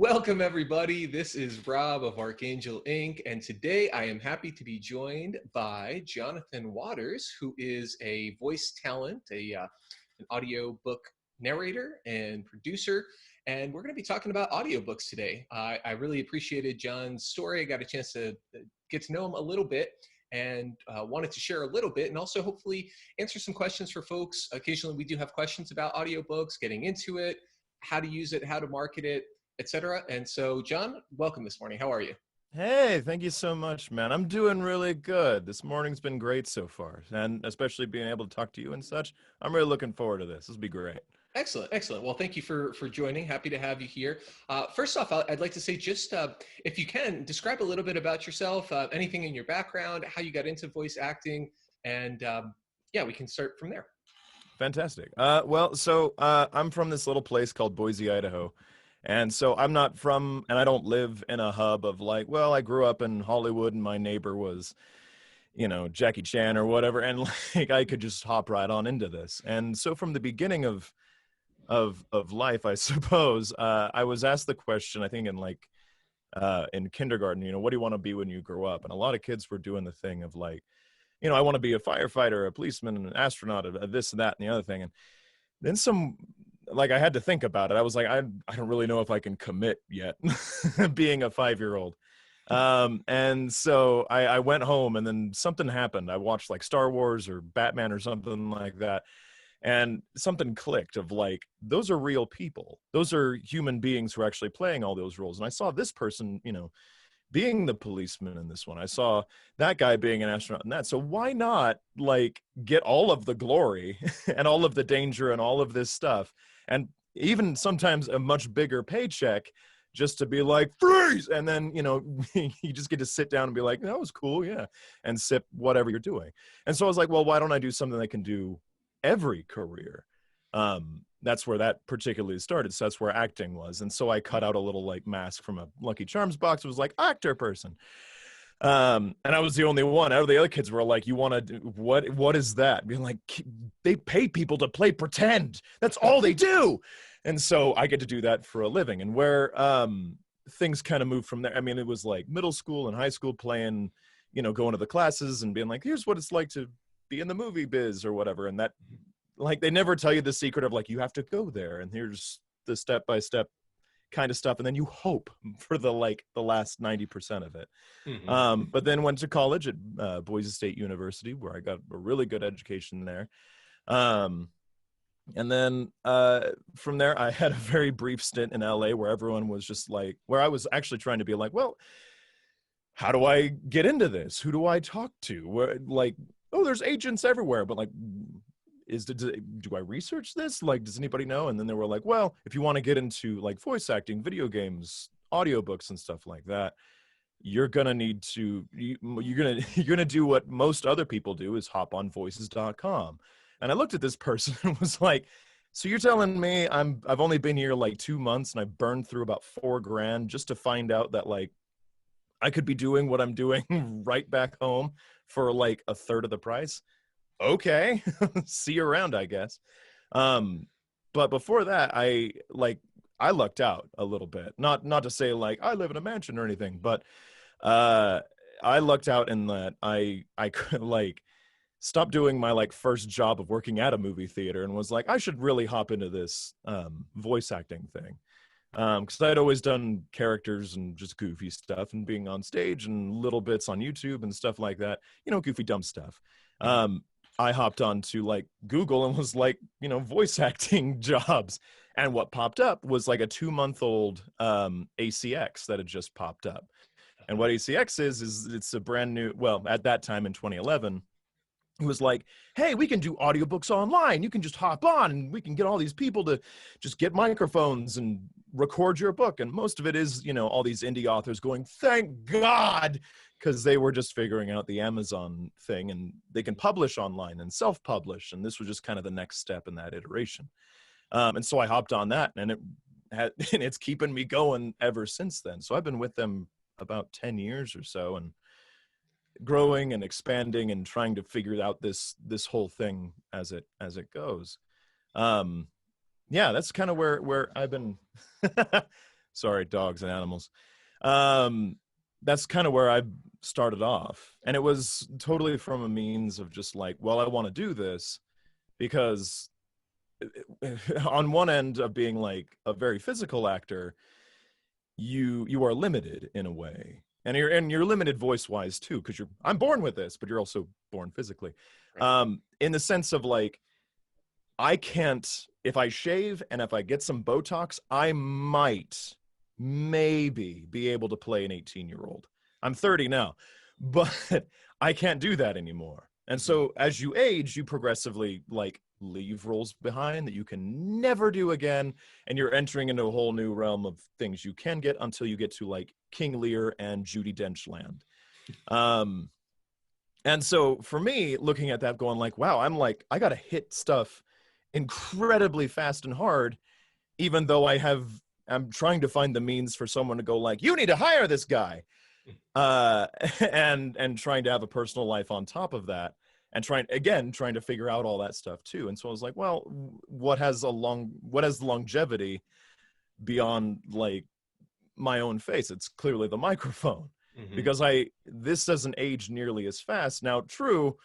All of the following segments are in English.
Welcome, everybody. This is Rob of Archangel Inc. And today I am happy to be joined by Jonathan Waters, who is a voice talent, an audiobook narrator and producer. And we're going to be talking about audiobooks today. I really appreciated John's story. I got a chance to get to know him a little bit and wanted to share a little bit and also hopefully answer some questions for folks. Occasionally we do have questions about audiobooks, getting into it, how to use it, how to market it, etc. And so, John, welcome this morning. How are you? Hey, thank you so much, man. I'm doing really good. This morning's been great so far, and especially being able to talk to you and such. I'm really looking forward to this. This will be great. Excellent, excellent. Well, thank you for joining. Happy to have you here. First off, I'd like to say just if you can describe a little bit about yourself, anything in your background, how you got into voice acting, and yeah, we can start from there. Fantastic. I'm from this little place called Boise, Idaho. And so I'm not from, and I don't live in a hub of like, well, I grew up in Hollywood and my neighbor was, Jackie Chan or whatever. And like, I could just hop right on into this. And so from the beginning of life, I suppose, I was asked the question, I think in kindergarten, what do you want to be when you grow up? And a lot of kids were doing the thing of like, I want to be a firefighter, a policeman, an astronaut, this and that and the other thing. And then I had to think about it. I was like, I don't really know if I can commit yet being a 5-year-old. And so I went home and then something happened. I watched like Star Wars or Batman or something like that. And something clicked of like, those are real people. Those are human beings who are actually playing all those roles. And I saw this person, being the policeman in this one. I saw that guy being an astronaut in that. So why not like get all of the glory and all of the danger and all of this stuff, and even sometimes a much bigger paycheck just to be like, freeze! And then, you just get to sit down and be like, that was cool, yeah, and sip whatever you're doing. And so I was like, well, why don't I do something that can do every career? That's where that particularly started. So that's where acting was. And so I cut out a little like mask from a Lucky Charms box. It was like actor person. And I was the only one. Out of the other kids were like, you want to do what is that? Being like, they pay people to play pretend. That's all they do. And so I get to do that for a living. And where things kind of moved from there. I mean, it was like middle school and high school playing, going to the classes and being like, here's what it's like to be in the movie biz or whatever. And that, like, they never tell you the secret of like, you have to go there and here's the step-by-step kind of stuff. And then you hope for the last 90% of it. Mm-hmm. But then went to college at Boise State University, where I got a really good education there. And then from there, I had a very brief stint in LA where everyone was just like, where I was actually trying to be like, well, how do I get into this? Who do I talk to? Where, like, oh, there's agents everywhere, but like, do I research this? Like, does anybody know? And then they were like, well, if you want to get into like voice acting, video games, audiobooks and stuff like that, you're going to need to, you're going to do what most other people do, is hop on voices.com. And I looked at this person and was like, so you're telling me I've only been here like 2 months and I burned through about $4,000 just to find out that like I could be doing what I'm doing right back home for like a third of the price? Okay. See you around, I guess. But before that, I lucked out a little bit. Not to say like I live in a mansion or anything, but I lucked out in that I could like stop doing my like first job of working at a movie theater and was like, I should really hop into this voice acting thing. Because I'd always done characters and just goofy stuff and being on stage and little bits on YouTube and stuff like that, goofy dumb stuff. I hopped onto like Google and was like, voice acting jobs. And what popped up was like a 2-month-old ACX that had just popped up. And what ACX is it's a brand new, well, at that time in 2011, it was like, hey, we can do audiobooks online. You can just hop on and we can get all these people to just get microphones and record your book. And most of it is, all these indie authors going, thank God, because they were just figuring out the Amazon thing and they can publish online and self-publish. And this was just kind of the next step in that iteration. And so I hopped on that and and it's keeping me going ever since then. So I've been with them about 10 years or so and growing and expanding and trying to figure out this whole thing as it goes. Yeah, that's kind of where I've been Sorry, dogs and animals. Um, that's kind of where I started off. And it was totally from a means of just like, well, I want to do this because on one end of being like a very physical actor, you are limited in a way. And you're limited voice wise too, because I'm born with this, but you're also born physically. Right. In the sense of like, I can't, if I shave and if I get some Botox, I might maybe be able to play an 18-year-old. I'm 30 now, but I can't do that anymore. And Mhm. so as you age, you progressively like leave roles behind that you can never do again. And you're entering into a whole new realm of things you can get until you get to like King Lear and Judi Dench land. Um, and so for me, looking at that, going like, wow, I'm like, I got to hit stuff incredibly fast and hard, even though I'm trying to find the means for someone to go like, you need to hire this guy. Uh, and trying to have a personal life on top of that, and trying to figure out all that stuff too. And so I was like, well, what has the longevity beyond like my own face? It's clearly the microphone, Mhm. because this doesn't age nearly as fast. Now, true,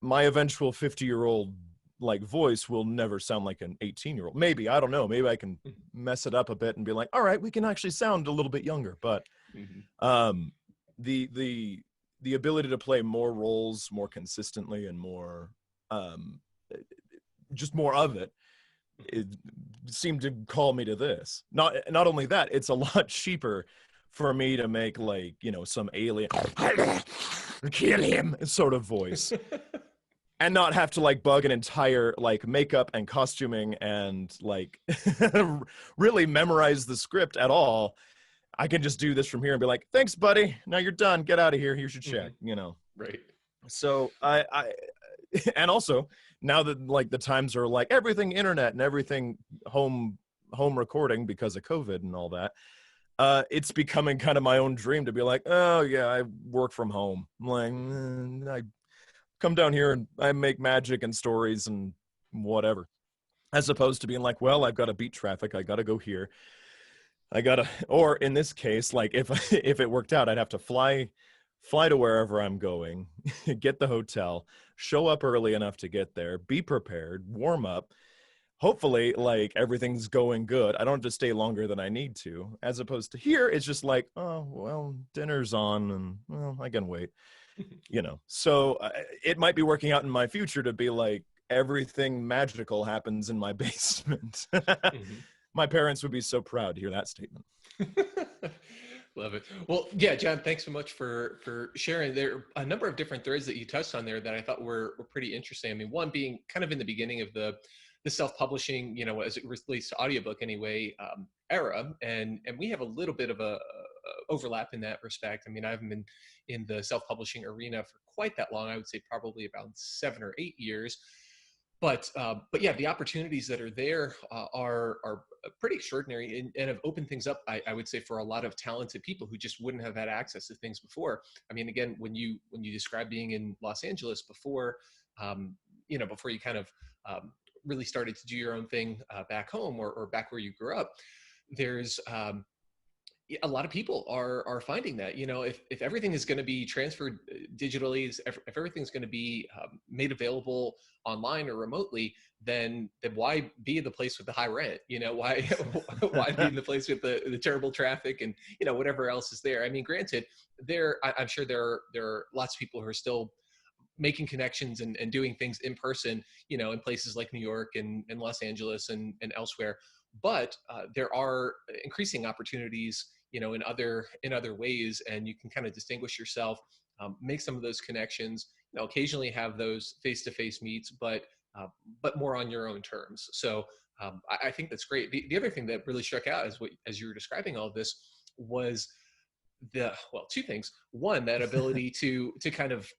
my eventual 50-year-old like voice will never sound like an 18-year-old. Maybe, I don't know. Maybe I can mess it up a bit and be like, all right, we can actually sound a little bit younger. But Mhm. um, the ability to play more roles more consistently and more um, just more of it seemed to call me to this. Not only that, it's a lot cheaper for me to make like, some alien kill him sort of voice, and not have to like bug an entire like makeup and costuming and like really memorize the script at all. I can just do this from here and be like, thanks, buddy. Now you're done. Get out of here. Here's your check, Mhm. Right. So and also now that like the times are like everything internet and everything home recording because of COVID and all that, it's becoming kind of my own dream to be like, oh yeah, I work from home. I'm like, I come down here and I make magic and stories and whatever, as opposed to being like, well, I've got to beat traffic. I got to go here. Or in this case, like if if it worked out, I'd have to fly to wherever I'm going, get the hotel, show up early enough to get there, be prepared, warm up. Hopefully, like everything's going good. I don't have to stay longer than I need to. As opposed to here, it's just like, oh, well, dinner's on and well, I can wait, So it might be working out in my future to be like, everything magical happens in my basement. Mhm. My parents would be so proud to hear that statement. Love it. Well, yeah, John, thanks so much for sharing. There are a number of different threads that you touched on there that I thought were pretty interesting. I mean, one being kind of in the beginning of the self-publishing, as it relates to audiobook anyway, era, and we have a little bit of a overlap in that respect. I mean, I haven't been in the self-publishing arena for quite that long. I would say probably around 7 or 8 years. But yeah, the opportunities that are there are pretty extraordinary, and have opened things up. I would say for a lot of talented people who just wouldn't have had access to things before. I mean, again, when you describe being in Los Angeles before, before you kind of really started to do your own thing back home, or back where you grew up, there's a lot of people are finding that, if everything is going to be transferred digitally, if everything's going to be made available online or remotely, then why be in the place with the high rent? Why why be in the place with the terrible traffic and whatever else is there? I mean, granted, I'm sure there are lots of people who are still making connections and doing things in person, in places like New York and Los Angeles and elsewhere. But there are increasing opportunities, in other ways, and you can kind of distinguish yourself, make some of those connections, occasionally have those face-to-face meets, but more on your own terms. So I think that's great. The other thing that really struck out as you were describing all of this was two things. One, that ability to kind of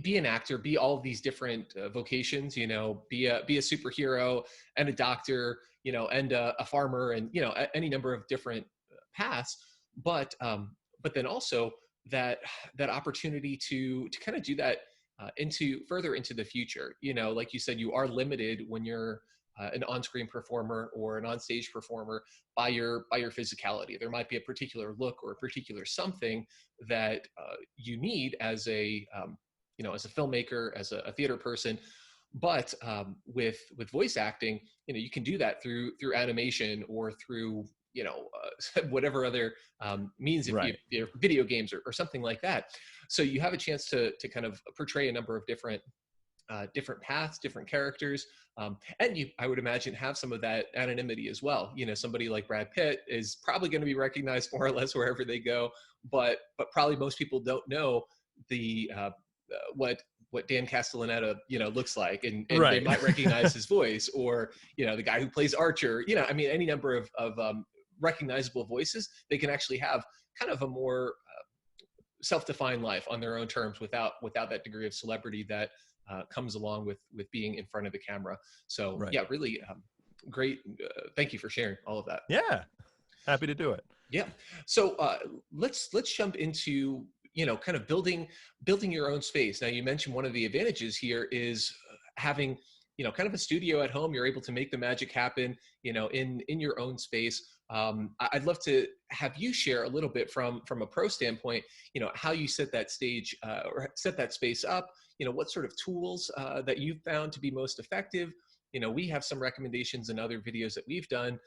be an actor, be all of these different vocations, be a superhero and a doctor, and a farmer, and any number of different paths. But then also that opportunity to kind of do that into further into the future. Like you said, you are limited when you're an on-screen performer or an on-stage performer by your physicality. There might be a particular look or a particular something that you need as a as a filmmaker, as a theater person. But with voice acting, you can do that through animation or through whatever other means, if Right. you're video games or something like that. So you have a chance to kind of portray a number of different paths, different characters, and I would imagine, have some of that anonymity as well. Somebody like Brad Pitt is probably going to be recognized more or less wherever they go, but probably most people don't know the what Dan Castellaneta looks like, and they Right. might recognize his voice, or the guy who plays Archer. I mean, any number of recognizable voices. They can actually have kind of a more self-defined life on their own terms, without that degree of celebrity that comes along with being in front of the camera. So Right. yeah, really great. Thank you for sharing all of that. Yeah. Happy to do it. Yeah. So let's jump into kind of building your own space. Now, you mentioned one of the advantages here is having kind of a studio at home. You're able to make the magic happen in your own space. I'd love to have you share a little bit from a pro standpoint, how you set that stage or set that space up. What sort of tools that you've found to be most effective. We have some recommendations in other videos that we've done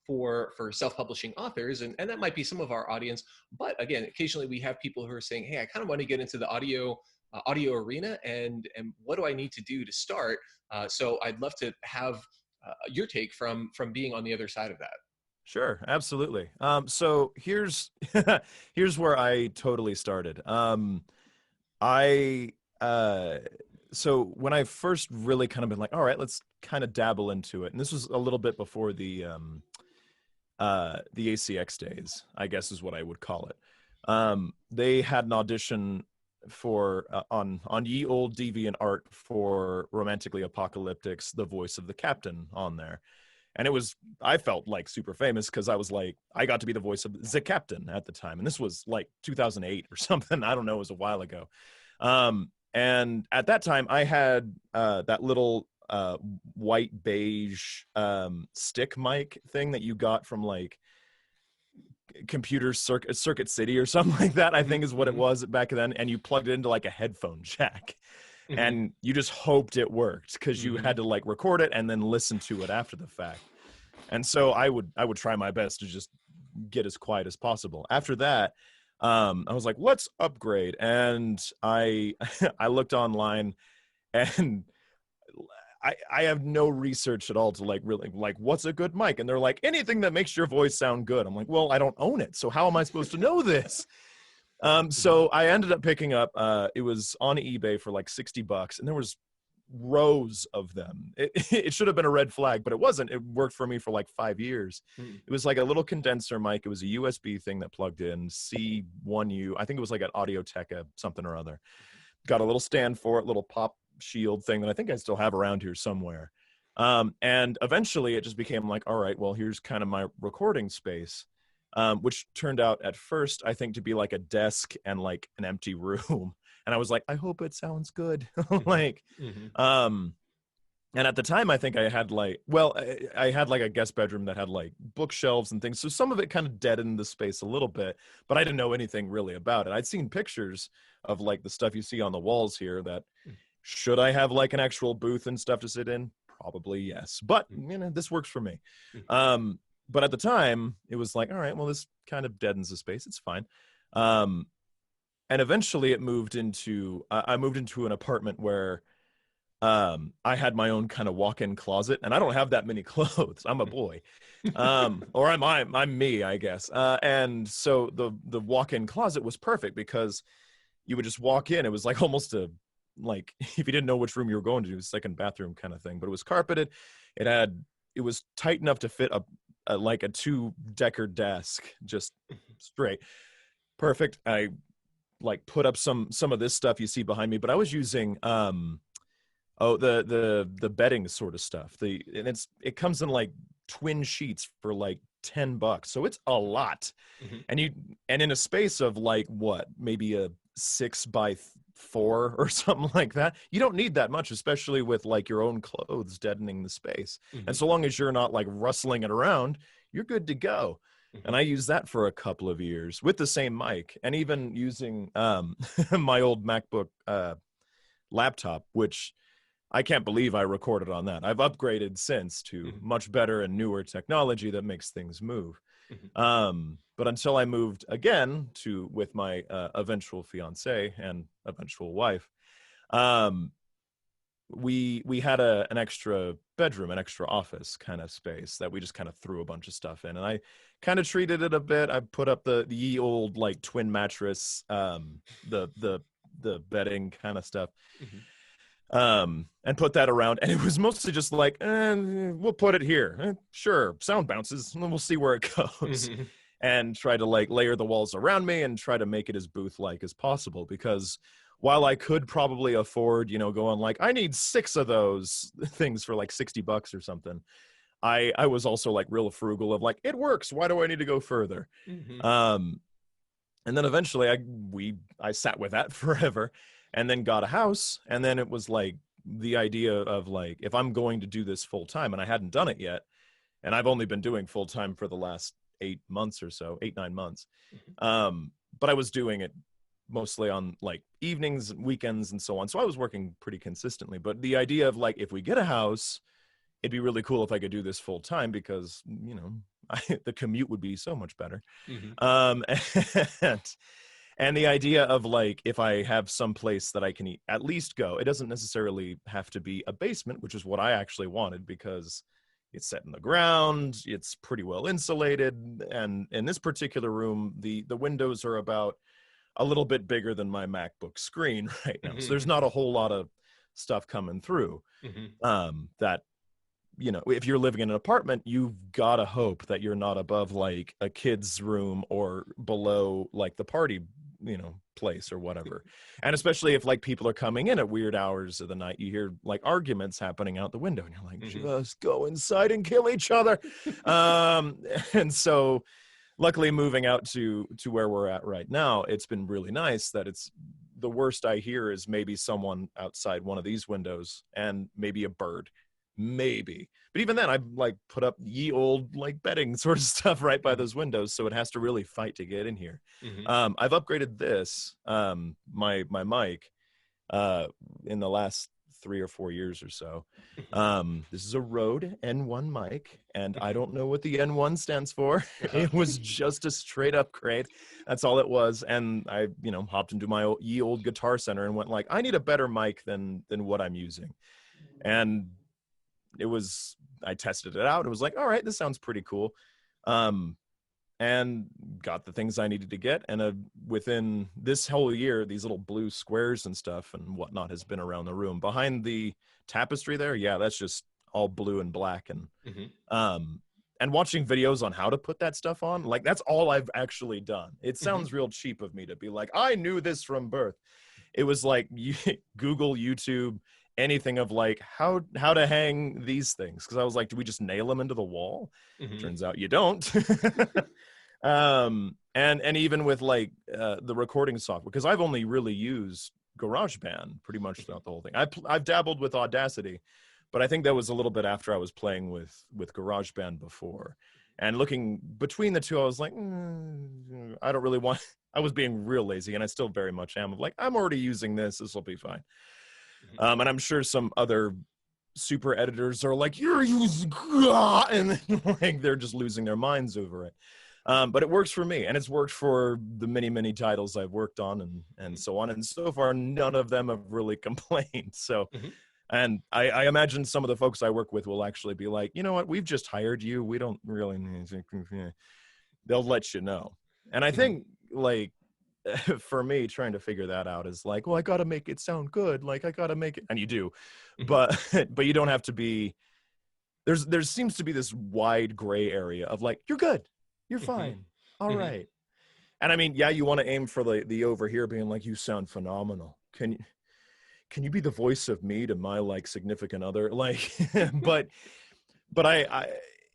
for self-publishing authors, and that might be some of our audience. But again, occasionally we have people who are saying, hey, I kind of want to get into the audio arena, and what do I need to do to start? So I'd love to have your take from being on the other side of that. Sure, absolutely. So here's here's where I totally started. I so when I first really kind of been like, all right, let's kind of dabble into it, and this was a little bit before the ACX days, I guess is what I would call it. They had an audition for on Ye Old Deviant Art for Romantically Apocalyptic's The Voice of the Captain on there. And it was, I felt like super famous because I was like, I got to be the voice of the captain at the time. And this was like 2008 or something. I don't know. It was a while ago. And at that time I had that little white beige stick mic thing that you got from like Computer Circuit City or something like that, I think is what it was back then. And you plugged it into like a headphone jack. And you just hoped it worked because you had to like record it and then listen to it after the fact. And so I would try my best to just get as quiet as possible. After that, I was like, let's upgrade. And I I looked online, and I have no research at all to like really like what's a good mic. And they're like, anything that makes your voice sound good. I'm like, well, I don't own it, so how am I supposed to know this? So I ended up picking up, it was on eBay for like $60, and there was rows of them. It should have been a red flag, but it wasn't. It worked for me for like 5 years. It was like a little condenser mic. It was a USB thing that plugged in, C1U. I think it was like an Audio-Technica something or other. Got a little stand for it, little pop shield thing that I think I still have around here somewhere. And eventually it just became like, all right, well, here's kind of my recording space. Which turned out at first, I think, to be like a desk and like an empty room. And I was like, I hope it sounds good. Like, and at the time, I think I had like, well, I had like a guest bedroom that had like bookshelves and things. So some of it kind of deadened the space a little bit, but I didn't know anything really about it. I'd seen pictures of like the stuff you see on the walls here that should I have like an actual booth and stuff to sit in? Probably yes. But, this works for me. But at the time, it was like, all right, well, this kind of deadens the space. It's fine. And eventually it moved into, I moved into an apartment where I had my own kind of walk-in closet, and I don't have that many clothes. I'm a boy. Or I'm me, I guess. And so the walk-in closet was perfect because you would just walk in. It was like almost like if you didn't know which room you were going to, a second bathroom kind of thing, but it was carpeted. It was tight enough to fit like a 2-decker desk, just straight. Perfect. I like put up some of this stuff you see behind me, but I was using the bedding sort of stuff. And it comes in like twin sheets for like $10, so it's a lot. And in a space of like what, maybe a 6 by 4 or something like that. You don't need that much, especially with like your own clothes deadening the space. And so long as you're not like rustling it around, you're good to go. And I used that for a couple of years with the same mic, and even using my old MacBook laptop, which I can't believe I recorded on that. I've upgraded since to much better and newer technology that makes things move. But until I moved again with my eventual fiance and eventual wife, we had an extra bedroom, an extra office kind of space that we just kind of threw a bunch of stuff in, and I kind of treated it a bit. I put up the ye old like twin mattress, the bedding kind of stuff, and put that around, and it was mostly just like, we'll put it here, sure, sound bounces, and then we'll see where it goes. And try to like layer the walls around me and try to make it as booth like as possible, because while I could probably afford, going like, I need 6 of those things for like $60 or something, I was also like real frugal of like, it works, why do I need to go further? And then eventually I sat with that forever, and then got a house. And then it was like the idea of like, if I'm going to do this full time, and I hadn't done it yet, and I've only been doing full time for the last 8 months or so, 8-9 months. But I was doing it mostly on like evenings and weekends and so on. So I was working pretty consistently. But the idea of like, if we get a house, it'd be really cool if I could do this full time, because, the commute would be so much better. And the idea of like, if I have some place that I can at least go, it doesn't necessarily have to be a basement, which is what I actually wanted, because it's set in the ground, it's pretty well insulated, and in this particular room, the windows are about a little bit bigger than my MacBook screen right now. So there's not a whole lot of stuff coming through. That, if you're living in an apartment, you've got to hope that you're not above like a kid's room or below like the party, place or whatever. And especially if like people are coming in at weird hours of the night, you hear like arguments happening out the window, and you're like, just go inside and kill each other. And so luckily, moving out to where we're at right now, it's been really nice that it's the worst I hear is maybe someone outside one of these windows and maybe a bird, maybe. But even then, I like put up ye old like bedding sort of stuff right by those windows, so it has to really fight to get in here. I've upgraded this my mic in the last 3 or 4 years or so. This is a Rode N1 mic, and I don't know what the N1 stands for. It was just a straight upgrade. That's all it was. And I, hopped into my ye old Guitar Center and went like, I need a better mic than what I'm using. And I tested it out. It was like, all right, this sounds pretty cool. And got the things I needed to get. And within this whole year, these little blue squares and stuff and whatnot has been around the room. Behind the tapestry there, yeah, that's just all blue and black. And watching videos on how to put that stuff on, like that's all I've actually done. It sounds real cheap of me to be like, I knew this from birth. It was like Google, YouTube, anything of like how to hang these things, because I was like, do we just nail them into the wall? Turns out you don't. And even with like the recording software, because I've only really used GarageBand pretty much throughout the whole thing. I've dabbled with Audacity, but I think that was a little bit after I was playing with GarageBand before. And looking between the two, I was like, I don't really want. I was being real lazy, and I still very much am. Of like, I'm already using this. This will be fine. And I'm sure some other super editors are like, you're using, and then, like they're just losing their minds over it. But it works for me, and it's worked for the many titles I've worked on and so on. And so far, none of them have really complained. So, and I imagine some of the folks I work with will actually be like, you know what, we've just hired you. We don't really need to. They'll let you know. And I think like, for me, trying to figure that out is like, well, I got to make it sound good. Like I got to make it, and you do, but you don't have to be, there seems to be this wide gray area of like, you're good. You're fine. All right. And I mean, yeah, you want to aim for the over here being like, you sound phenomenal. Can you be the voice of me to my like significant other? Like, but I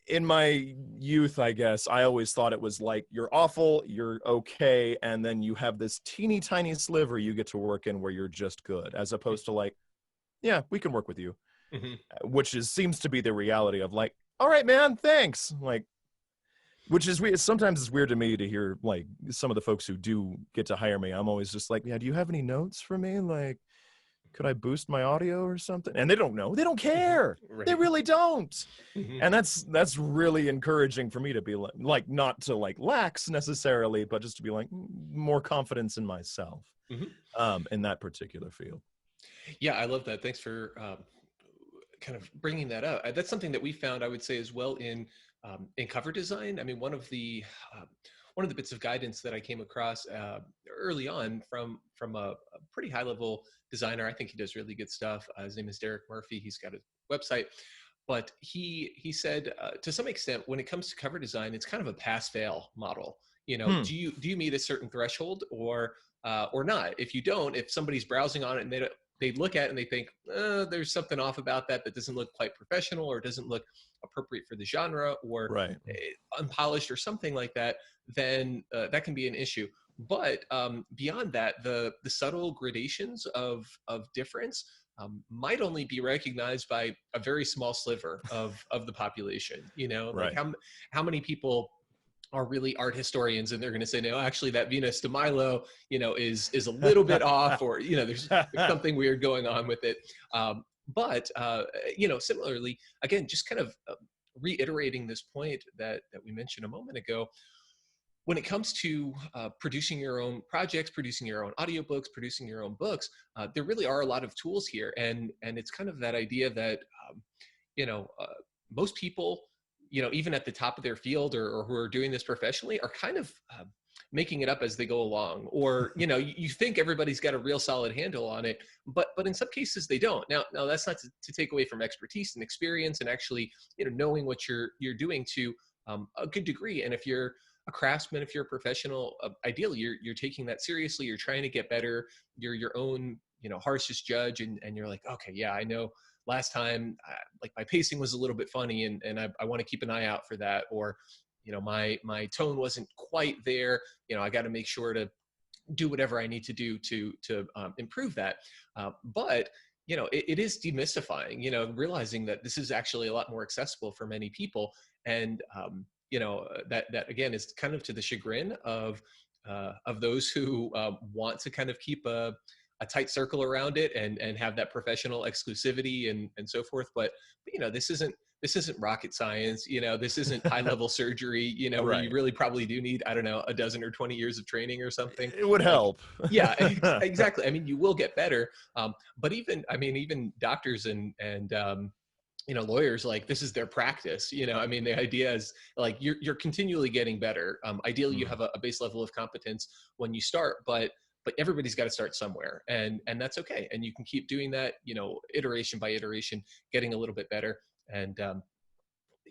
in my youth, I guess, I always thought it was like, you're awful, you're okay, and then you have this teeny tiny sliver you get to work in where you're just good, as opposed to like, yeah, we can work with you, Mhm. which seems to be the reality of like, all right, man, thanks. Like, which is weird. Sometimes it's weird to me to hear like some of the folks who do get to hire me. I'm always just like, yeah, do you have any notes for me? Like, could I boost my audio or something? And they don't know. They don't Mhm. care. They Right. really don't. Mhm. And that's really encouraging for me to be like not to like lax necessarily, but just to be like more confidence in myself Mhm. in that particular field. Yeah, I love that. Thanks for kind of bringing that up. That's something that we found, I would say, as well in cover design. I mean, one of the bits of guidance that I came across early on from a pretty high level designer. I think he does really good stuff. His name is Derek Murphy. He's got a website, but he said to some extent, when it comes to cover design, it's kind of a pass fail model. You know, Hmm. do you meet a certain threshold or not? If you don't, if somebody's browsing on it and they look at it and they think there's something off about that doesn't look quite professional or doesn't look appropriate for the genre or Right. unpolished or something like that, then that can be an issue. But beyond that, the subtle gradations of difference might only be recognized by a very small sliver of the population. You know, like Right. how many people are really art historians and they're going to say no, actually that Venus de Milo, you know, is a little bit off, or you know there's something weird going on with it. But you know, similarly, again, just kind of reiterating this point that we mentioned a moment ago, when it comes to producing your own projects, producing your own audiobooks, producing your own books, there really are a lot of tools here, and it's kind of that idea that you know most people, you know, even at the top of their field or who are doing this professionally, are kind of making it up as they go along, or you know, you think everybody's got a real solid handle on it, but in some cases they don't. Now that's not to take away from expertise and experience and actually, you know, knowing what you're doing to a good degree. And if you're a craftsman, if you're a professional, ideally you're taking that seriously, you're trying to get better, you're your own, you know, harshest judge, and you're like, okay, yeah, I know last time like my pacing was a little bit funny, and I want to keep an eye out for that, or you know, my tone wasn't quite there, you know, I got to make sure to do whatever I need to do to improve that. But you know, it is demystifying, you know, realizing that this is actually a lot more accessible for many people, and you know, that again is kind of to the chagrin of those who want to kind of keep a tight circle around it and have that professional exclusivity and so forth. But you know, this isn't rocket science, you know, this isn't high level surgery, you know, where you Right. really probably do need, I don't know, a dozen or 20 years of training or something. It would Like, help. yeah, exactly. I mean, you will get better. But even, I mean, even doctors and you know, lawyers, like this is their practice, you know, I mean, the idea is like you're continually getting better. Ideally you Hmm. have a base level of competence when you start, but everybody's got to start somewhere, and that's okay, and you can keep doing that, you know, iteration by iteration, getting a little bit better. And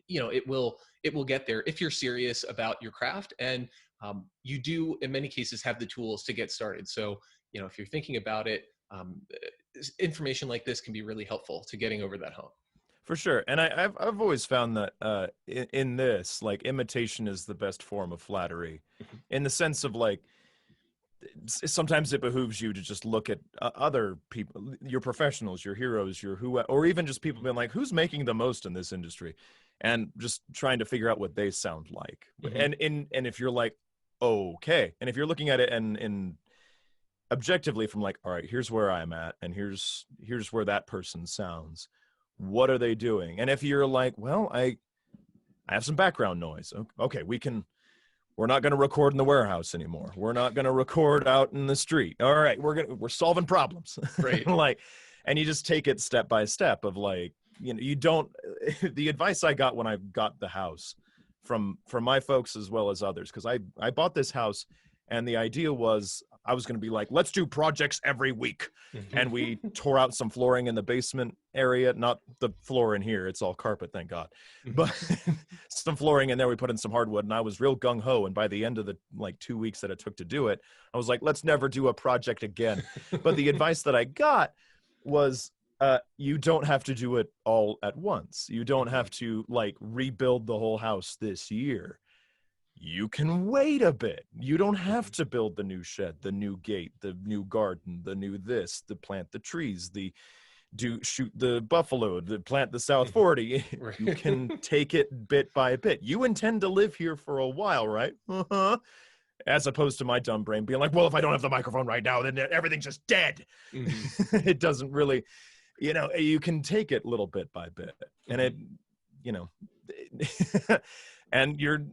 you know, it will get there if you're serious about your craft, and you do in many cases have the tools to get started. So you know, if you're thinking about it, information like this can be really helpful to getting over that hump. For sure. And I've always found that in this, like, imitation is the best form of flattery, in the sense of like, sometimes it behooves you to just look at other people, your professionals, your heroes, your who, or even just people being like, who's making the most in this industry, and just trying to figure out what they sound like. Mm-hmm. And if you're like, okay, and if you're looking at it and objectively from like, all right, here's where I'm at, and here's where that person sounds. What are they doing? And if you're like, well, I have some background noise. Okay, we're not going to record in the warehouse anymore. We're not going to record out in the street. All right, we're solving problems. Right. Like, and you just take it step by step of like, you know, you don't, the advice I got when I got the house from my folks as well as others, because I bought this house and the idea was I was going to be like, let's do projects every week. And we tore out some flooring in the basement area, not the floor in here. It's all carpet, thank God. But some flooring in there, we put in some hardwood, and I was real gung-ho. And by the end of the like 2 weeks that it took to do it, I was like, let's never do a project again. But the advice that I got was, You don't have to do it all at once. You don't have to like rebuild the whole house this year. You can wait a bit. You don't have to build the new shed, the new gate, the new garden, the new this, the plant the trees, the do shoot the buffalo, the plant the South 40. Right. You can take it bit by bit. You intend to live here for a while, right? As opposed to my dumb brain being like, well, if I don't have the microphone right now, then everything's just dead. It doesn't really, you can take it little bit by bit. And it, and you're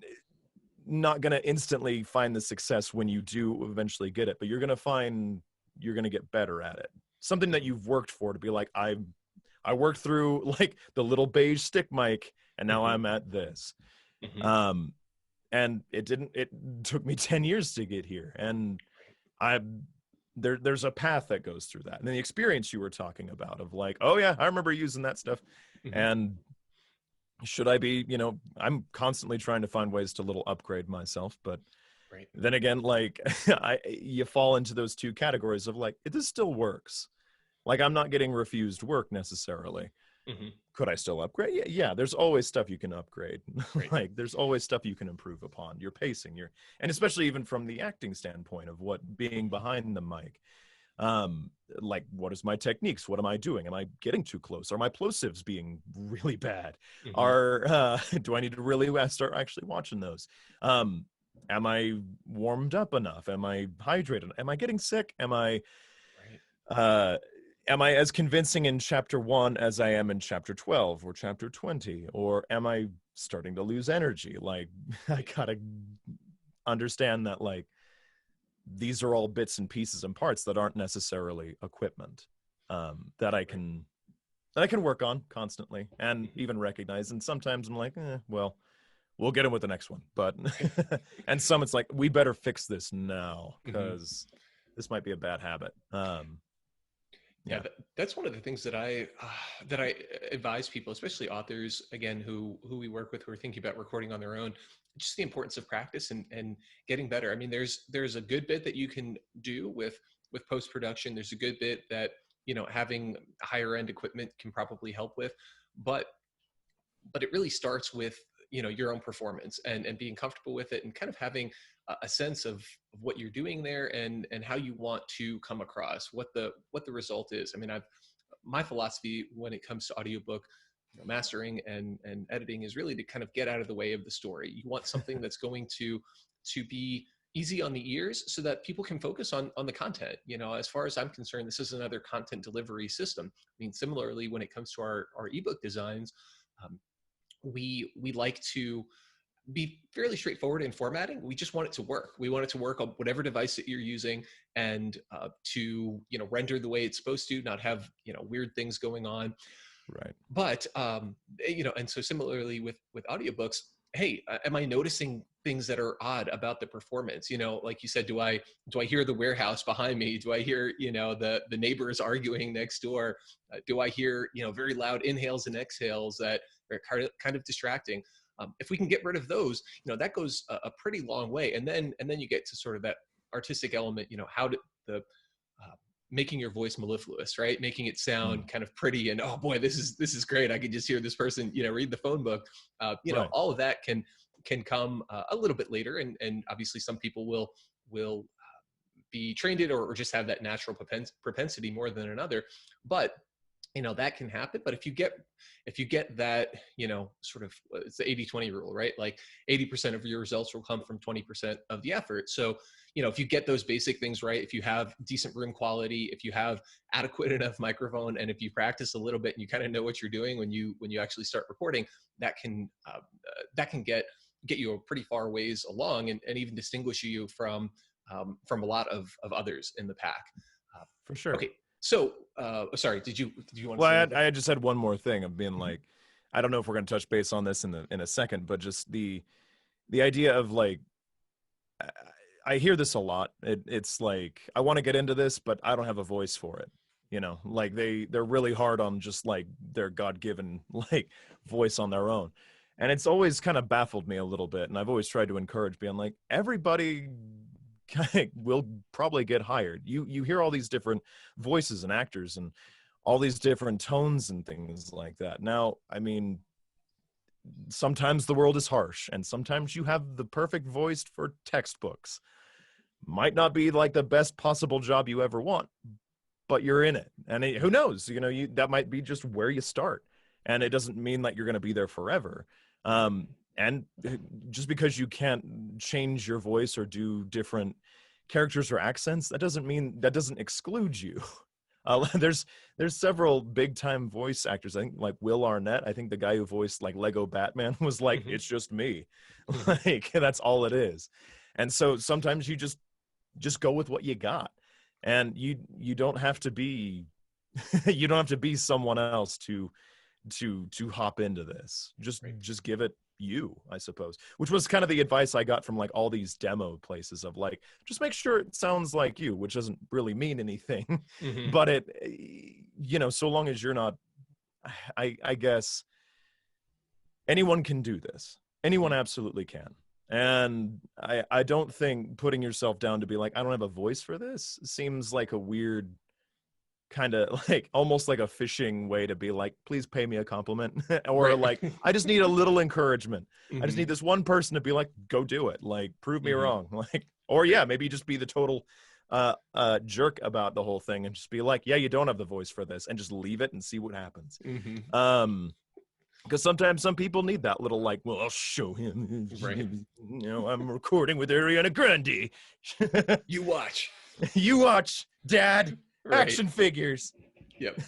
not going to instantly find the success when you do eventually get it, but you're going to find you're going to get better at it. Something that you've worked for, to be like, I worked through like the little beige stick mic and now I'm at this. And it took me 10 years to get here. And there's a path that goes through that. And then the experience you were talking about of like, oh yeah, I remember using that stuff. And should I be, I'm constantly trying to find ways to little upgrade myself, but then again, like you fall into those two categories of like, this still works. Like I'm not getting refused work necessarily. Could I still upgrade? Yeah, there's always stuff you can upgrade. Like there's always stuff you can improve upon. Your pacing, and especially even from the acting standpoint of what being behind the mic. Like what is my techniques? What am I doing? Am I getting too close? Are my plosives being really bad? Do I need to really start actually watching those? Am I warmed up enough? Am I hydrated? Am I getting sick? Am I as convincing in chapter 1 as I am in chapter 12 or chapter 20? Or am I starting to lose energy? Like I gotta understand that like these are all bits and pieces and parts that aren't necessarily equipment, that I can work on constantly and even recognize. And sometimes I'm like, well, we'll get him with the next one. But and some it's like, we better fix this now because this might be a bad habit. Yeah, that's one of the things that I advise people, especially authors, again, who we work with, who are thinking about recording on their own. Just the importance of practice and getting better. I mean, there's a good bit that you can do with post-production. There's a good bit that having higher end equipment can probably help with, but it really starts with your own performance and being comfortable with it and kind of having a sense of what you're doing there and how you want to come across, what the result is. I mean, my philosophy when it comes to audiobook mastering and editing is really to kind of get out of the way of the story. You want something that's going to be easy on the ears so that people can focus on the content. As far as I'm concerned, this is another content delivery system. I mean, similarly, when it comes to our ebook designs, we like to be fairly straightforward in formatting. We just want it to work. We want it to work on whatever device that you're using and to render the way it's supposed to, not have weird things going on. Right. But and so similarly with audiobooks, hey, am I noticing things that are odd about the performance? Like you said, do I hear the warehouse behind me? Do I hear the neighbors arguing next door? Do I hear very loud inhales and exhales that are kind of distracting? If we can get rid of those, that goes a pretty long way. And then you get to sort of that artistic element. How did the making your voice mellifluous, right? Making it sound kind of pretty and, oh boy, this is great. I could just hear this person, read the phone book. Right. All of that can come a little bit later. And obviously some people will be trained it or just have that natural propensity more than another. But that can happen. But if you get that, sort of, it's the 80-20 rule, right? Like 80% of your results will come from 20% of the effort. So, if you get those basic things right, if you have decent room quality, if you have adequate enough microphone, and if you practice a little bit and you kind of know what you're doing when you actually start recording, that can get you a pretty far ways along and even distinguish you from a lot of others in the pack. For sure. Okay. So, sorry, did you want to say I just had one more thing of being like, I don't know if we're going to touch base on this in a second, but just the idea of like, I hear this a lot. It's like, I want to get into this, but I don't have a voice for it. Like they're really hard on just like their God-given like voice on their own. And it's always kind of baffled me a little bit. And I've always tried to encourage being like, everybody will probably get hired. You hear all these different voices and actors and all these different tones and things like that. Now, I mean, sometimes the world is harsh, and sometimes you have the perfect voice for textbooks. Might not be like the best possible job you ever want, but you're in it. And who knows, that might be just where you start. And it doesn't mean that you're going to be there forever. And just because you can't change your voice or do different characters or accents, that doesn't exclude you. There's several big time voice actors. I think like Will Arnett. I think the guy who voiced like Lego Batman was like, it's just me. Like that's all it is. And so sometimes you just go with what you got, and you don't have to be you don't have to be someone else to hop into this. Just give it you, I suppose, which was kind of the advice I got from like all these demo places of like, just make sure it sounds like you, which doesn't really mean anything. But it, so long as you're not, I guess anyone can do this. Anyone absolutely can. And I don't think putting yourself down to be like, I don't have a voice for this seems like a weird kind of like almost like a fishing way to be like, please pay me a compliment. Or like, I just need a little encouragement. I just need this one person to be like, go do it, like prove me wrong. Like, or yeah, maybe just be the total jerk about the whole thing and just be like, yeah, you don't have the voice for this, and just leave it and see what happens. Because sometimes some people need that little like, well, I'll show him. Right. I'm recording with Ariana Grande. You watch. You watch, Dad. Right. Action figures. Yep.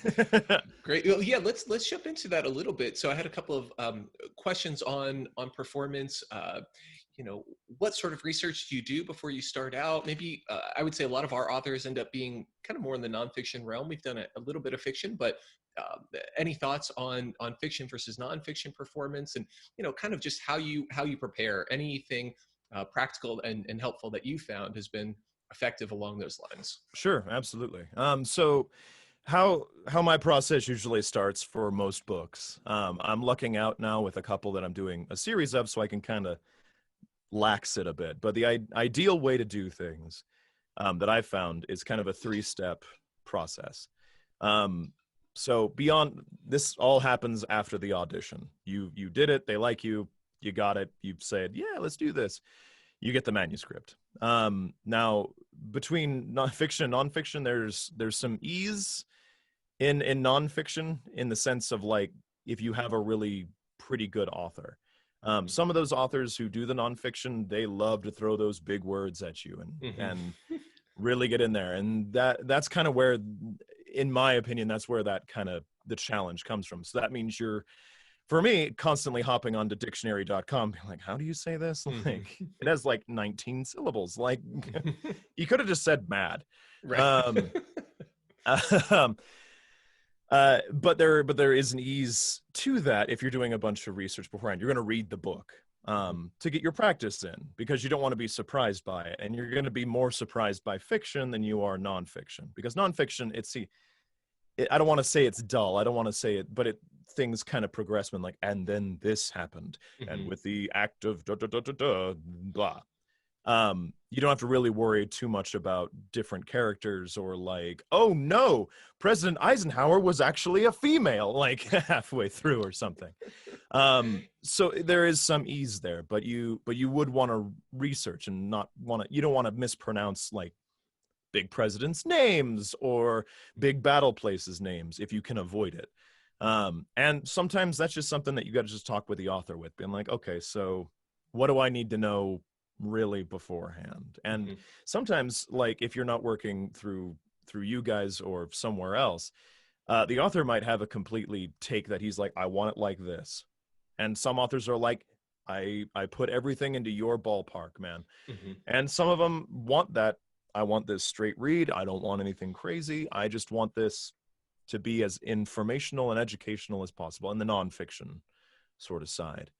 Great. Well, yeah, let's jump into that a little bit. So I had a couple of questions on performance. What sort of research do you do before you start out? Maybe I would say a lot of our authors end up being kind of more in the nonfiction realm. We've done a little bit of fiction, but any thoughts on fiction versus nonfiction performance, and kind of just how you prepare? Anything practical and helpful that you found has been effective along those lines? Sure, absolutely. So how my process usually starts for most books, I'm lucking out now with a couple that I'm doing a series of, so I can kind of lax it a bit. But the ideal way to do things that I've found is kind of a 3-step process. So beyond this, all happens after the audition. You did it, they like you, you got it, you said, yeah, let's do this. You get the manuscript. Now, between fiction and nonfiction, there's some ease in nonfiction, in the sense of like, if you have a really pretty good author. Some of those authors who do the nonfiction, they love to throw those big words at you and really get in there. And that's kind of where, in my opinion, that's where that kind of the challenge comes from. So that means you're, for me, constantly hopping onto dictionary.com, being like, how do you say this? Like, it has like 19 syllables. Like, you could have just said mad. Right. But there is an ease to that if you're doing a bunch of research beforehand. You're going to read the book to get your practice in, because you don't want to be surprised by it. And you're going to be more surprised by fiction than you are nonfiction, because nonfiction, I don't want to say it's dull. I don't want to say it, but things kind of progress when like, and then this happened, and with the act of blah. You don't have to really worry too much about different characters, or like, oh no, President Eisenhower was actually a female, like halfway through or something. So there is some ease there, but you would want to research and you don't want to mispronounce like big presidents' names or big battle places' names if you can avoid it. And sometimes that's just something that you got to just talk with the author with, being like, okay, so what do I need to know really beforehand? And sometimes, like, if you're not working through you guys or somewhere else, the author might have a completely take that he's like, I want it like this. And some authors are like, I put everything into your ballpark, man. And some of them want that. I want this straight read. I don't want anything crazy. I just want this to be as informational and educational as possible, in the nonfiction sort of side.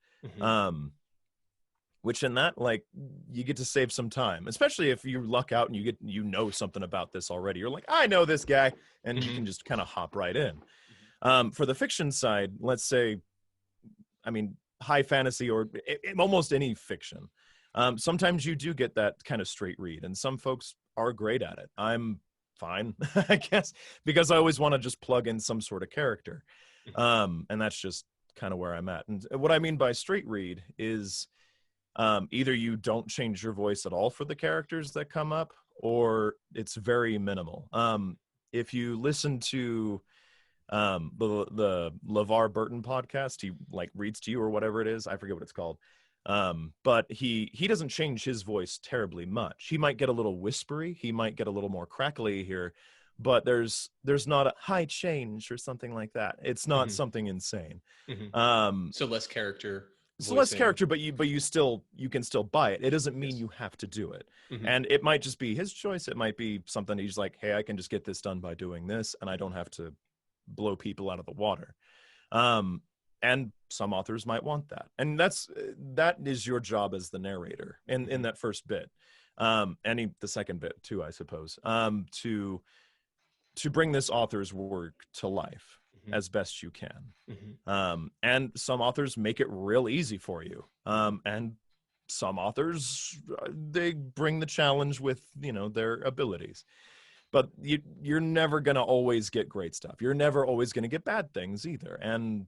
Which in that, like, you get to save some time, especially if you luck out and you know something about this already. You're like, I know this guy, and you can just kind of hop right in. For the fiction side, let's say, I mean, high fantasy or almost any fiction, sometimes you do get that kind of straight read, and some folks are great at it. I'm fine, I guess, because I always want to just plug in some sort of character. And that's just kind of where I'm at. And what I mean by straight read is either you don't change your voice at all for the characters that come up, or it's very minimal. If you listen to the LeVar Burton podcast, he like reads to you or whatever it is, I forget what it's called, but he doesn't change his voice terribly much. He might get a little whispery, he might get a little more crackly here, but there's not a high change or something like that. It's not something insane. So less character so voicing. less character, but you can still buy it. It doesn't mean you have to do it. And it might just be his choice. It might be something he's like, hey, I can just get this done by doing this, and I don't have to blow people out of the water. And some authors might want that, and that is your job as the narrator in that first bit, and the second bit too, I suppose, to bring this author's work to life as best you can. And some authors make it real easy for you, and some authors, they bring the challenge with their abilities. But you're never going to always get great stuff. You're never always going to get bad things either. And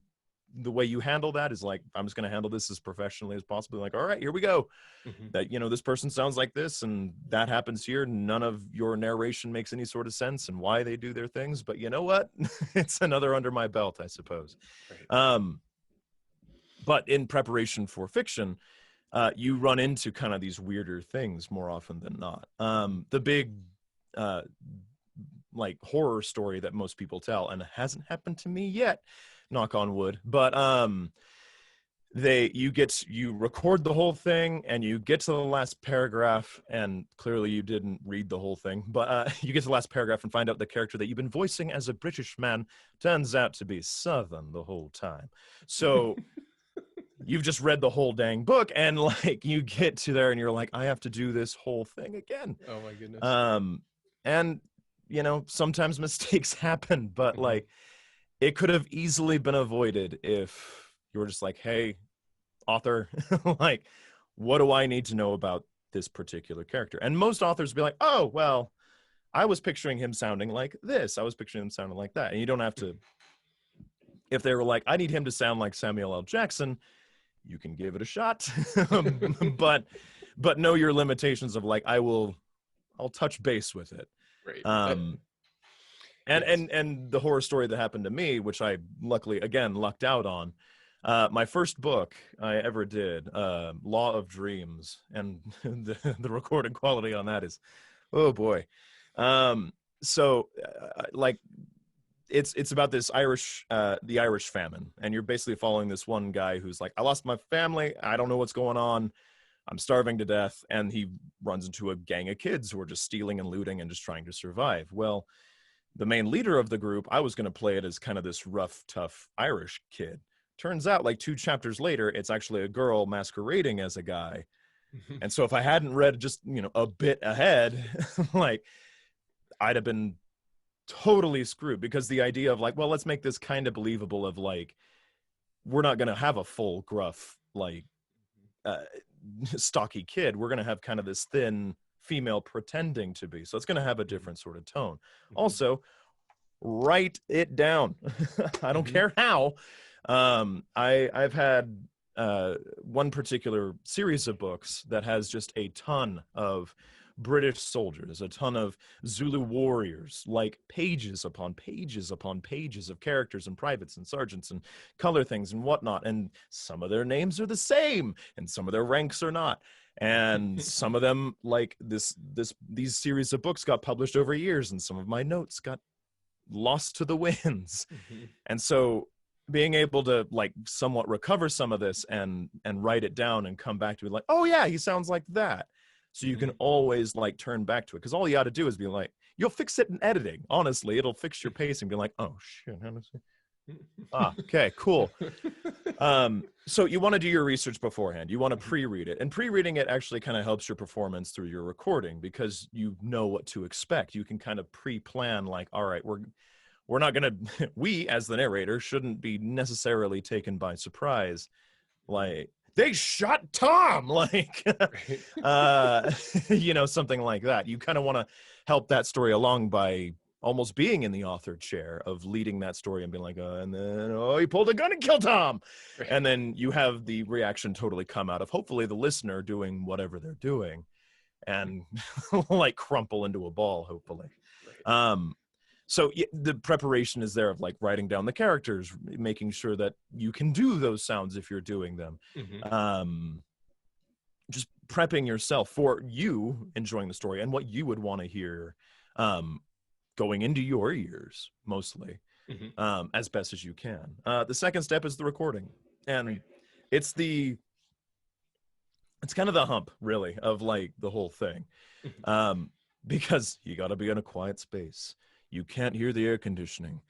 the way you handle that is like, I'm just going to handle this as professionally as possible. Like, all right, here we go. That, this person sounds like this and that happens here. None of your narration makes any sort of sense and why they do their things. But you know what? It's another under my belt, I suppose. Right. But in preparation for fiction, you run into kind of these weirder things more often than not. The big like horror story that most people tell, and it hasn't happened to me yet, knock on wood, but you record the whole thing and you get to the last paragraph, and clearly you didn't read the whole thing, but you get to the last paragraph and find out the character that you've been voicing as a British man turns out to be Southern the whole time. So you've just read the whole dang book, and like you get to there and you're like, I have to do this whole thing again. Oh my goodness. And sometimes mistakes happen, but like it could have easily been avoided if you were just like, hey, author, like, what do I need to know about this particular character? And most authors be like, oh, well, I was picturing him sounding like this. I was picturing him sounding like that. And you don't have to, if they were like, I need him to sound like Samuel L. Jackson, you can give it a shot. but know your limitations of like, I'll touch base with it. Right. And the horror story that happened to me, which I luckily, again, lucked out on, my first book I ever did, Law of Dreams, and the recording quality on that is, oh boy. So like it's about this the Irish famine, and you're basically following this one guy who's like, I lost my family, I don't know what's going on, I'm starving to death, and he runs into a gang of kids who are just stealing and looting and just trying to survive. Well, the main leader of the group, I was going to play it as kind of this rough, tough Irish kid. Turns out, like 2 chapters later, it's actually a girl masquerading as a guy. And so if I hadn't read just, a bit ahead, like, I'd have been totally screwed, because the idea of like, well, let's make this kind of believable of like, we're not going to have a full gruff, like, stocky kid. We're going to have kind of this thin female pretending to be. So it's going to have a different sort of tone. Also, write it down. I don't care how. I've had one particular series of books that has just a ton of British soldiers, a ton of Zulu warriors, like pages upon pages upon pages of characters and privates and sergeants and color things and whatnot. And some of their names are the same and some of their ranks are not. And some of them, like these series of books got published over years, and some of my notes got lost to the winds. And so being able to like somewhat recover some of this and write it down and come back to it like, oh yeah, he sounds like that. So you can always like turn back to it, because all you got to do is be like, you'll fix it in editing. Honestly, it'll fix your pacing. Be like, oh shit, how does it? Okay, cool. So you want to do your research beforehand. You want to pre-read it, and pre-reading it actually kind of helps your performance through your recording, because you know what to expect. You can kind of pre-plan like, all right, we're not gonna we as the narrator shouldn't be necessarily taken by surprise. Like they shot Tom, like, Right. something like that. You kind of want to help that story along by almost being in the author chair of leading that story and being like, and then, he pulled a gun and killed Tom. Right. And then you have the reaction totally come out of hopefully the listener doing whatever they're doing and like crumple into a ball, hopefully. Right. So the preparation is there of like writing down the characters, making sure that you can do those sounds if you're doing them. Mm-hmm. Just prepping yourself for you enjoying the story and what you would want to hear going into your ears, mostly, Mm-hmm. as best as you can. The second step is the recording. And Right. it's kind of the hump, really, of like the whole thing. Mm-hmm. Because you got to be in a quiet space. You can't hear the air conditioning.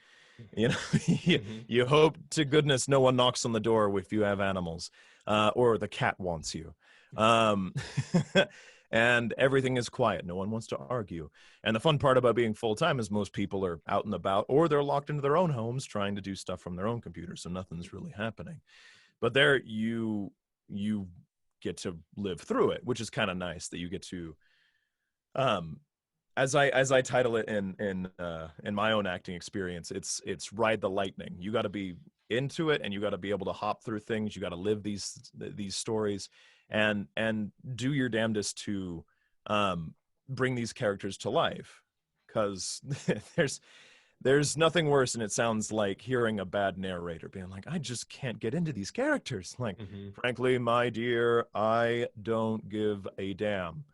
You know, Mm-hmm. you hope to goodness no one knocks on the door if you have animals, or the cat wants you. Um, and everything is quiet. No one wants to argue. And the fun part about being full-time is most people are out and about, or they're locked into their own homes trying to do stuff from their own computer. So nothing's really happening. But there you get to live through it, which is kind of nice that you get to, as I title it in my own acting experience, it's ride the lightning. You got to be into it, and you got to be able to hop through things. You got to live these stories, and do your damnedest to bring these characters to life, because there's nothing worse, and it sounds like hearing a bad narrator being like, I just can't get into these characters. Like, Mm-hmm. frankly, my dear, I don't give a damn.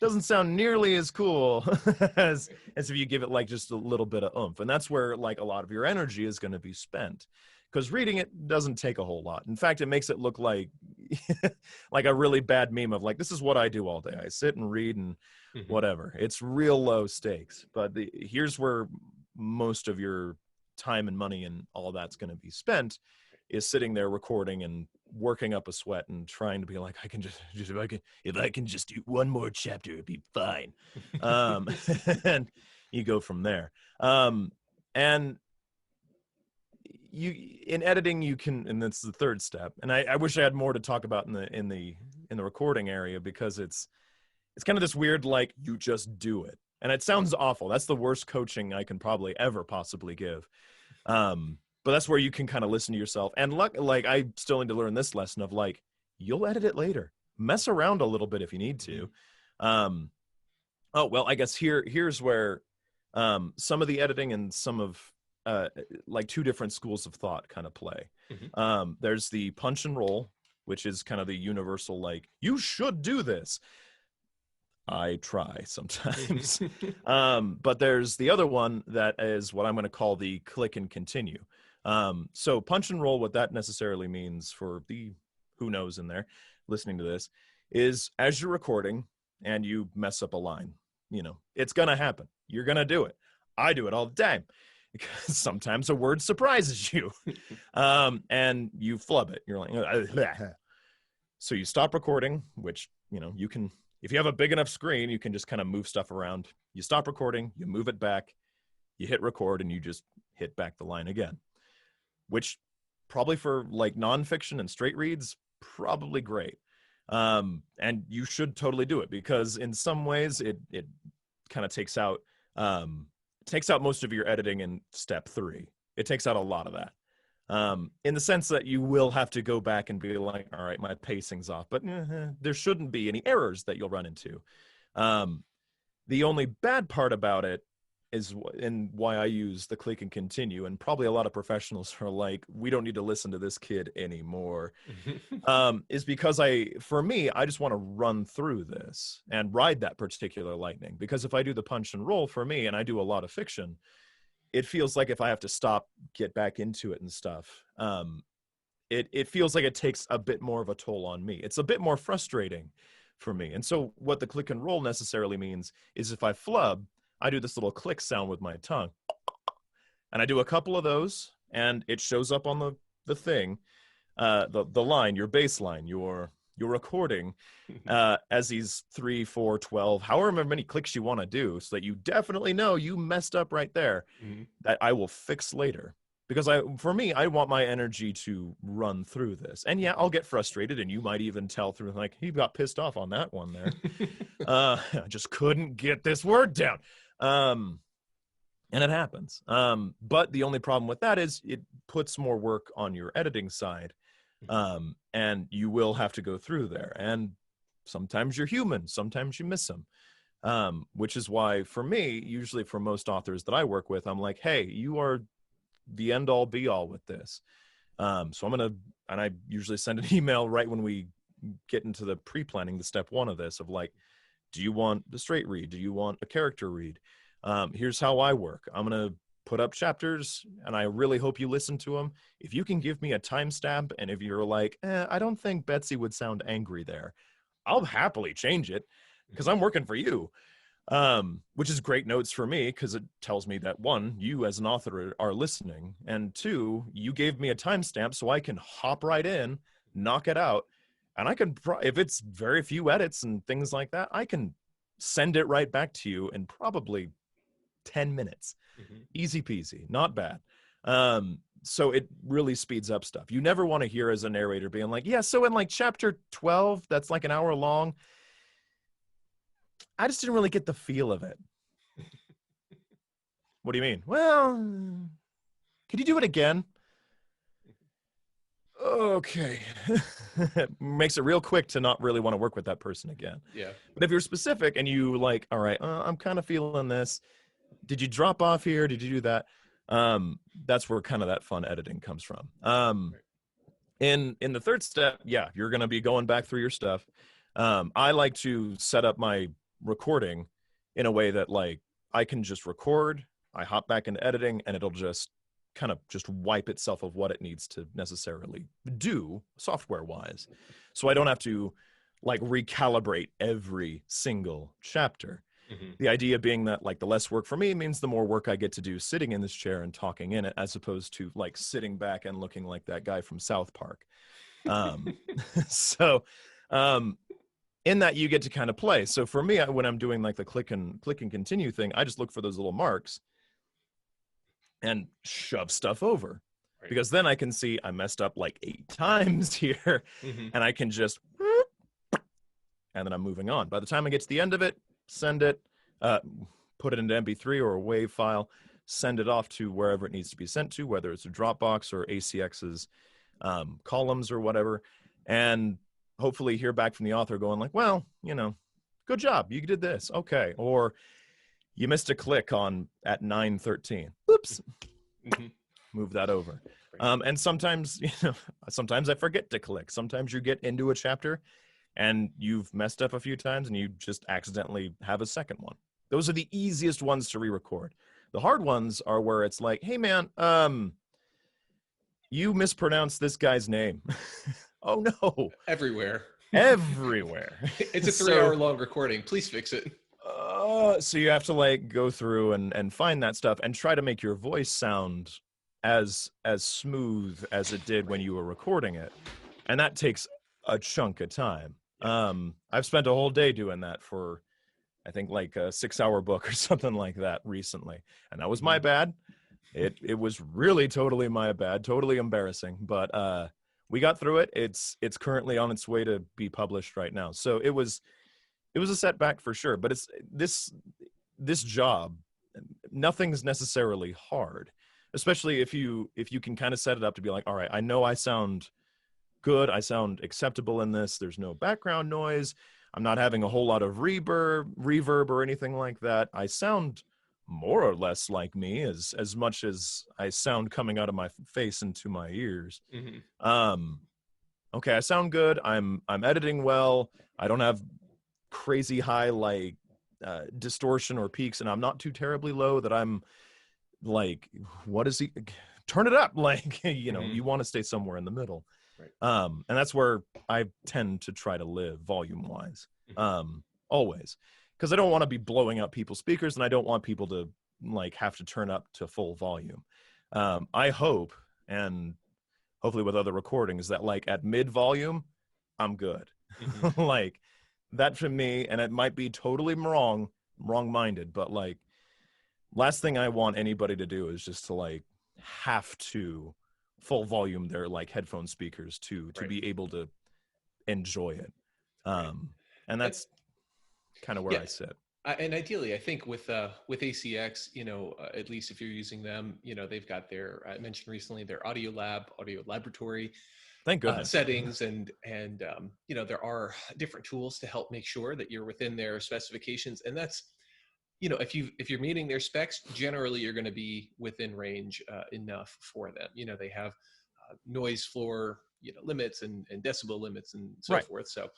Doesn't sound nearly as cool as Right. if you give it like just a little bit of oomph. And that's where like a lot of your energy is going to be spent, because reading it doesn't take a whole lot. In fact, it makes it look like like a really bad meme of like, this is what I do all day. I sit and read and Mm-hmm. whatever. It's real low stakes. But here's where most of your time and money and all that's going to be spent, is sitting there recording and working up a sweat and trying to be like, I can just if I can just do one more chapter, it'd be fine. Um, and you go from there. And you, in editing, you can, and that's the third step. And I wish I had more to talk about in the recording area, because it's kind of this weird, like, you just do it. And it sounds awful. That's the worst coaching I can probably ever possibly give. But that's where you can kind of listen to yourself. And like, I still need to learn this lesson of like, you'll edit it later. Mess around a little bit if you need Mm-hmm. to. Oh, well, I guess here's where some of the editing and some of like two different schools of thought kind of play. Mm-hmm. There's the punch and roll, which is kind of the universal, like, you should do this. I try sometimes. But there's the other one that is what I'm going to call the click and continue. So punch and roll, what that necessarily means for the who knows in there listening to this, is as you're recording and you mess up a line, it's going to happen. You're going to do it. I do it all the time, because sometimes a word surprises you, and you flub it. You're like, so you stop recording, which, you can, if you have a big enough screen, you can just kind of move stuff around. You stop recording, you move it back, you hit record, and you just hit back the line again, which probably for like nonfiction and straight reads, probably great. And you should totally do it, because in some ways it kind of takes out most of your editing in step 3. It takes out a lot of that. In the sense that you will have to go back and be like, all right, my pacing's off, but there shouldn't be any errors that you'll run into. The only bad part about it is, and why I use the click and continue, and probably a lot of professionals are like, we don't need to listen to this kid anymore, is because for me, I just want to run through this and ride that particular lightning. Because if I do the punch and roll for me, and I do a lot of fiction, it feels like if I have to stop, get back into it and stuff, it feels like it takes a bit more of a toll on me. It's a bit more frustrating for me. And so what the click and roll necessarily means is, if I flub, I do this little click sound with my tongue, and I do a couple of those, and it shows up on the thing, the line, your bass line, your recording, as these 3, 4, 12, however many clicks you want to do, so that you definitely know you messed up right there, Mm-hmm. that I will fix later. because for me, I want my energy to run through this. And yeah, I'll get frustrated, and you might even tell through like, he got pissed off on that one there. I just couldn't get this word down. And it happens. But the only problem with that is it puts more work on your editing side. And you will have to go through there. And sometimes you're human, sometimes you miss them. Which is why, for me, usually for most authors that I work with, I'm like, hey, you are the end all be all with this. So and I usually send an email right when we get into the pre-planning, the step one of this, of like, do you want the straight read? Do you want a character read? Here's how I work. I'm going to put up chapters, and I really hope you listen to them. If you can give me a timestamp, and if you're like, I don't think Betsy would sound angry there, I'll happily change it, because I'm working for you. Which is great notes for me, because it tells me that, one, you as an author are listening, and two, you gave me a timestamp so I can hop right in, knock it out, and I can, if it's very few edits and things like that, I can send it right back to you in probably 10 minutes. Easy peasy, not bad. So it really speeds up stuff. You never want to hear as a narrator being like, yeah, so in like chapter 12, that's like an hour long, I just didn't really get the feel of it. What do you mean? Well, could you do it again? Okay. Makes it real quick to not really want to work with that person again. Yeah. But if you're specific and you like, all right, I'm kind of feeling this. Did you drop off here? Did you do that? That's where kind of that fun editing comes from. In the third step, yeah, you're going to be going back through your stuff. I like to set up my recording in a way that like I can just record, I hop back into editing, and it'll just kind of just wipe itself of what it needs to necessarily do software wise. So I don't have to like recalibrate every single chapter. The idea being that like the less work for me means the more work I get to do sitting in this chair and talking in it, as opposed to like sitting back and looking like that guy from South Park. So in that you get to kind of play. So for me, when I'm doing like the click and continue thing, I just look for those little marks and shove stuff over, because then I can see I messed up like 8 times here, and I can just, and then I'm moving on. By the time I get to the end of it, send it, put it into MP3 or a WAV file, send it off to wherever it needs to be sent to, whether it's a Dropbox or ACX's columns or whatever, and hopefully hear back from the author going like, well, you know, good job, you did this, okay, or you missed a click at 9:13. Oops. Move that over. And sometimes, sometimes I forget to click. Sometimes you get into a chapter and you've messed up a few times and you just accidentally have a second one. Those are the easiest ones to re-record. The hard ones are where it's like, hey man, you mispronounced this guy's name. Oh no. Everywhere. It's a 3-hour long recording. Please fix it. So you have to like go through and find that stuff and try to make your voice sound as smooth as it did when you were recording it. And that takes a chunk of time. I've spent a whole day doing that for, I think, like a 6-hour book or something like that recently. And that was my bad. It was really totally my bad, totally embarrassing. But we got through it. It's currently on its way to be published right now. So it was a setback for sure. But it's this job, nothing's necessarily hard, especially if you can kind of set it up to be like, all right, I know I sound good, I sound acceptable in this, there's no background noise, I'm not having a whole lot of reverb or anything like that, I sound more or less like me as much as I sound coming out of my face into my ears. Okay, I sound good, I'm editing well, I don't have crazy high like distortion or peaks, and I'm not too terribly low that I'm like, what is he, turn it up, like, you know, you want to stay somewhere in the middle. And that's where I tend to try to live volume wise, always, because I don't want to be blowing up people's speakers, and I don't want people to like have to turn up to full volume. I hope, and hopefully with other recordings, that like at mid volume I'm good. Like that for me, and it might be totally wrong-minded, but like last thing I want anybody to do is just to like have to full volume their like headphone speakers to Right. be able to enjoy it. Right. And that's kind of where Yeah. I sit. And ideally, I think with ACX, at least if you're using them, they've got their I mentioned recently their audio laboratory Thank goodness. settings, and there are different tools to help make sure that you're within their specifications, and that's if you're meeting their specs, generally you're going to be within range enough for them. They have noise floor limits and decibel limits and so Right. forth. So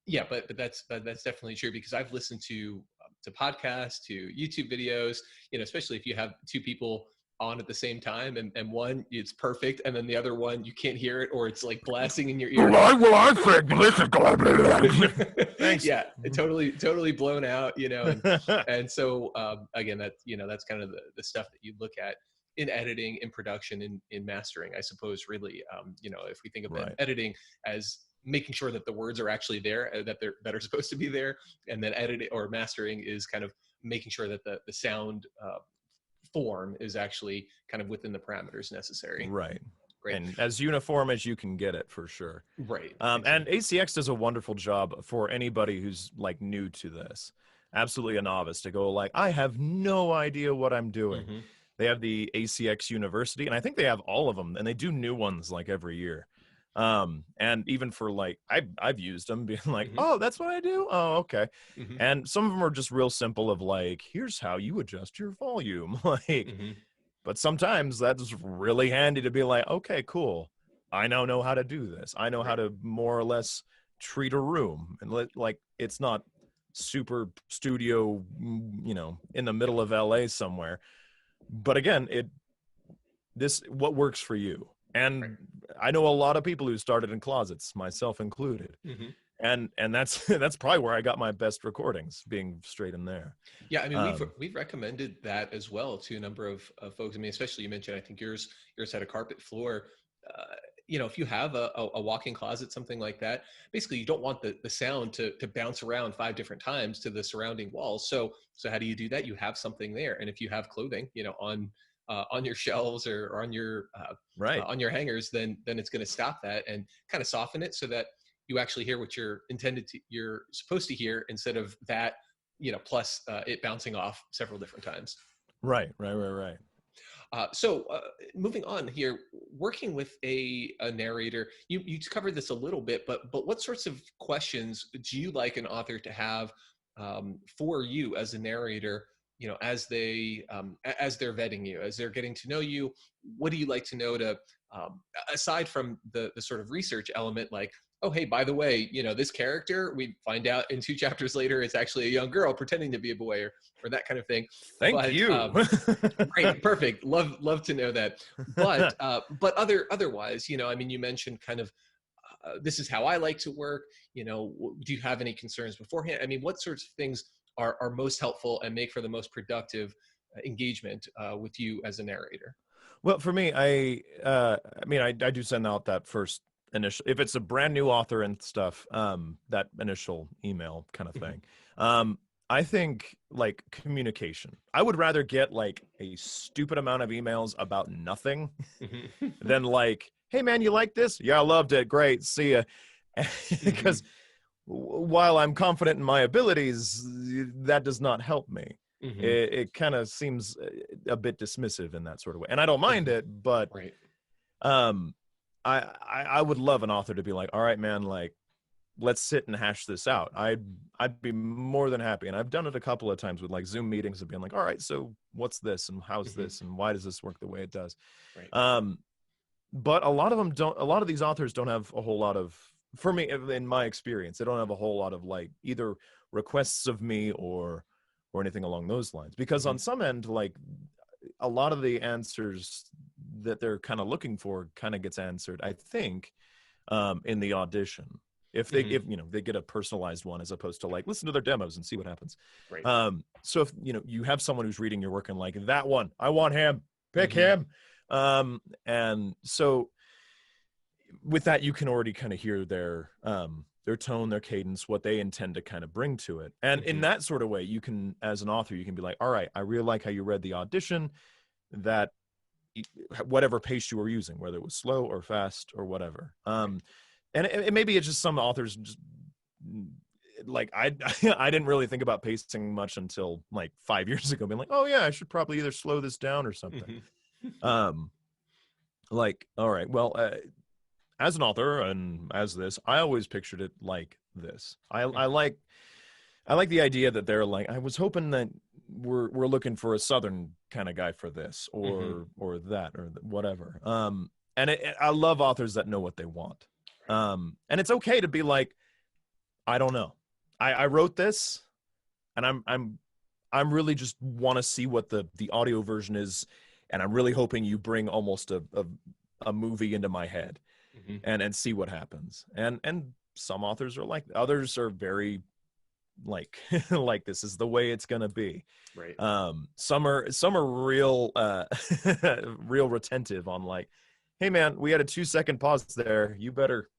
yeah, but that's definitely true, because I've listened to podcasts, to YouTube videos, especially if you have two people on at the same time, and one it's perfect, and then the other one you can't hear it, or it's like blasting in your ear. I think this is going to be. Thanks. Yeah, totally blown out, and so again, that's kind of the stuff that you look at in editing, in production, in mastering, I suppose, really. If we think of editing as making sure that the words are actually there, that are supposed to be there, and then editing or mastering is kind of making sure that the sound form is actually kind of within the parameters necessary. Right. Right. And as uniform as you can get it, for sure. Right. Exactly. And ACX does a wonderful job for anybody who's like new to this, absolutely a novice, to go like, I have no idea what I'm doing. Mm-hmm. They have the ACX University, and I think they have all of them, and they do new ones like every year. And even for like, I've used them being like, mm-hmm. Oh, that's what I do. Oh, okay. Mm-hmm. And some of them are just real simple of like, here's how you adjust your volume. Like, mm-hmm. But sometimes that's really handy to be like, okay, cool. I now know how to do this. I know how to more or less treat a room, and like, it's not super studio, in the middle of LA somewhere. But again, what works for you. And I know a lot of people who started in closets, myself included. Mm-hmm. And that's probably where I got my best recordings, being straight in there. Yeah, I mean, we've recommended that as well to a number of folks. I mean, especially you mentioned, I think yours had a carpet floor. If you have a walk-in closet, something like that, basically you don't want the sound to bounce around 5 different times to the surrounding walls. So how do you do that? You have something there, and if you have clothing, on your shelves or on your on your hangers, then it's going to stop that and kind of soften it so that you actually hear what you're supposed to hear, instead of that, plus it bouncing off several different times. Right. So moving on here, working with a narrator, you covered this a little bit, but what sorts of questions do you like an author to have for you as a narrator? As they're vetting you, as they're getting to know you, what do you like to know to, aside from the sort of research element, like, oh, hey, by the way, this character, we find out in 2 chapters later, it's actually a young girl pretending to be a boy, or that kind of thing. Thank you. Great, perfect. Love to know that. But otherwise, I mean, you mentioned kind of, this is how I like to work. Do you have any concerns beforehand? I mean, what sorts of things are most helpful and make for the most productive engagement with you as a narrator? Well, for me, I do send out that first initial, if it's a brand new author and stuff, that initial email kind of thing. Mm-hmm. I think like communication. I would rather get like a stupid amount of emails about nothing mm-hmm. than like, hey man, you like this? Yeah, I loved it. Great. See ya. Because while I'm confident in my abilities, that does not help me. Mm-hmm. It kind of seems a bit dismissive in that sort of way. And I don't mind it, but right. I would love an author to be like, all right, man, like, let's sit and hash this out. I'd be more than happy. And I've done it a couple of times with like Zoom meetings of being like, all right, so what's this and how's mm-hmm. this and why does this work the way it does? Right. But a lot of these authors don't have a whole lot of, for me, in my experience, they don't have a whole lot of like either requests of me or anything along those lines. Because mm-hmm. on some end, like a lot of the answers that they're kind of looking for kind of gets answered, I think, in the audition. If they mm-hmm. if they get a personalized one, as opposed to like listen to their demos and see what happens. Right. So if you have someone who's reading your work and like, that one, I want him, pick mm-hmm. him. And so with that, you can already kind of hear their tone, their cadence, what they intend to kind of bring to it. And mm-hmm. in that sort of way, you can, as an author, you can be like, all right, I really like how you read the audition. That whatever pace you were using, whether it was slow or fast or whatever. And maybe it's just some authors just like I I didn't really think about pacing much until like 5 years ago, being like, oh yeah, I should probably either slow this down or something. um like, all right, well, as an author and as this, I always pictured it like this. I like the idea that they're like, I was hoping that we're looking for a Southern kind of guy for this or that or whatever. And I love authors that know what they want. And it's okay to be like, I don't know. I wrote this, and I'm really just want to see what the audio version is, and I'm really hoping you bring almost a movie into my head, and see what happens. And some authors are like, others are very like like this is the way it's gonna be. Right. Some are real real retentive on like, hey man, we had a 2-second pause there, you better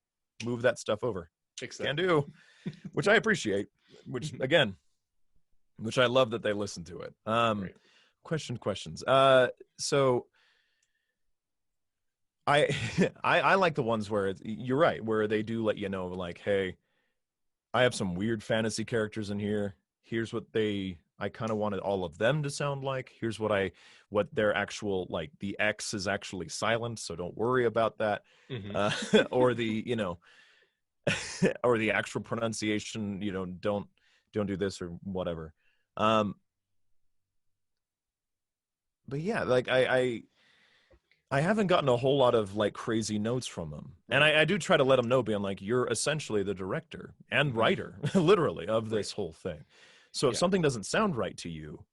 move that stuff over. Can do. Which I appreciate, which again, which I love that they listen to it. Right. Questions. So I I like the ones where you're right, where they do let you know like, hey, I have some weird fantasy characters in here. Here's what I kind of wanted all of them to sound like. Here's what their actual, like, the X is actually silent, so don't worry about that. Or the, or the actual pronunciation, don't do this or whatever. But yeah, like I haven't gotten a whole lot of like crazy notes from them. And I do try to let them know, being like, you're essentially the director and writer, literally, of this whole thing. So if something doesn't sound right to you,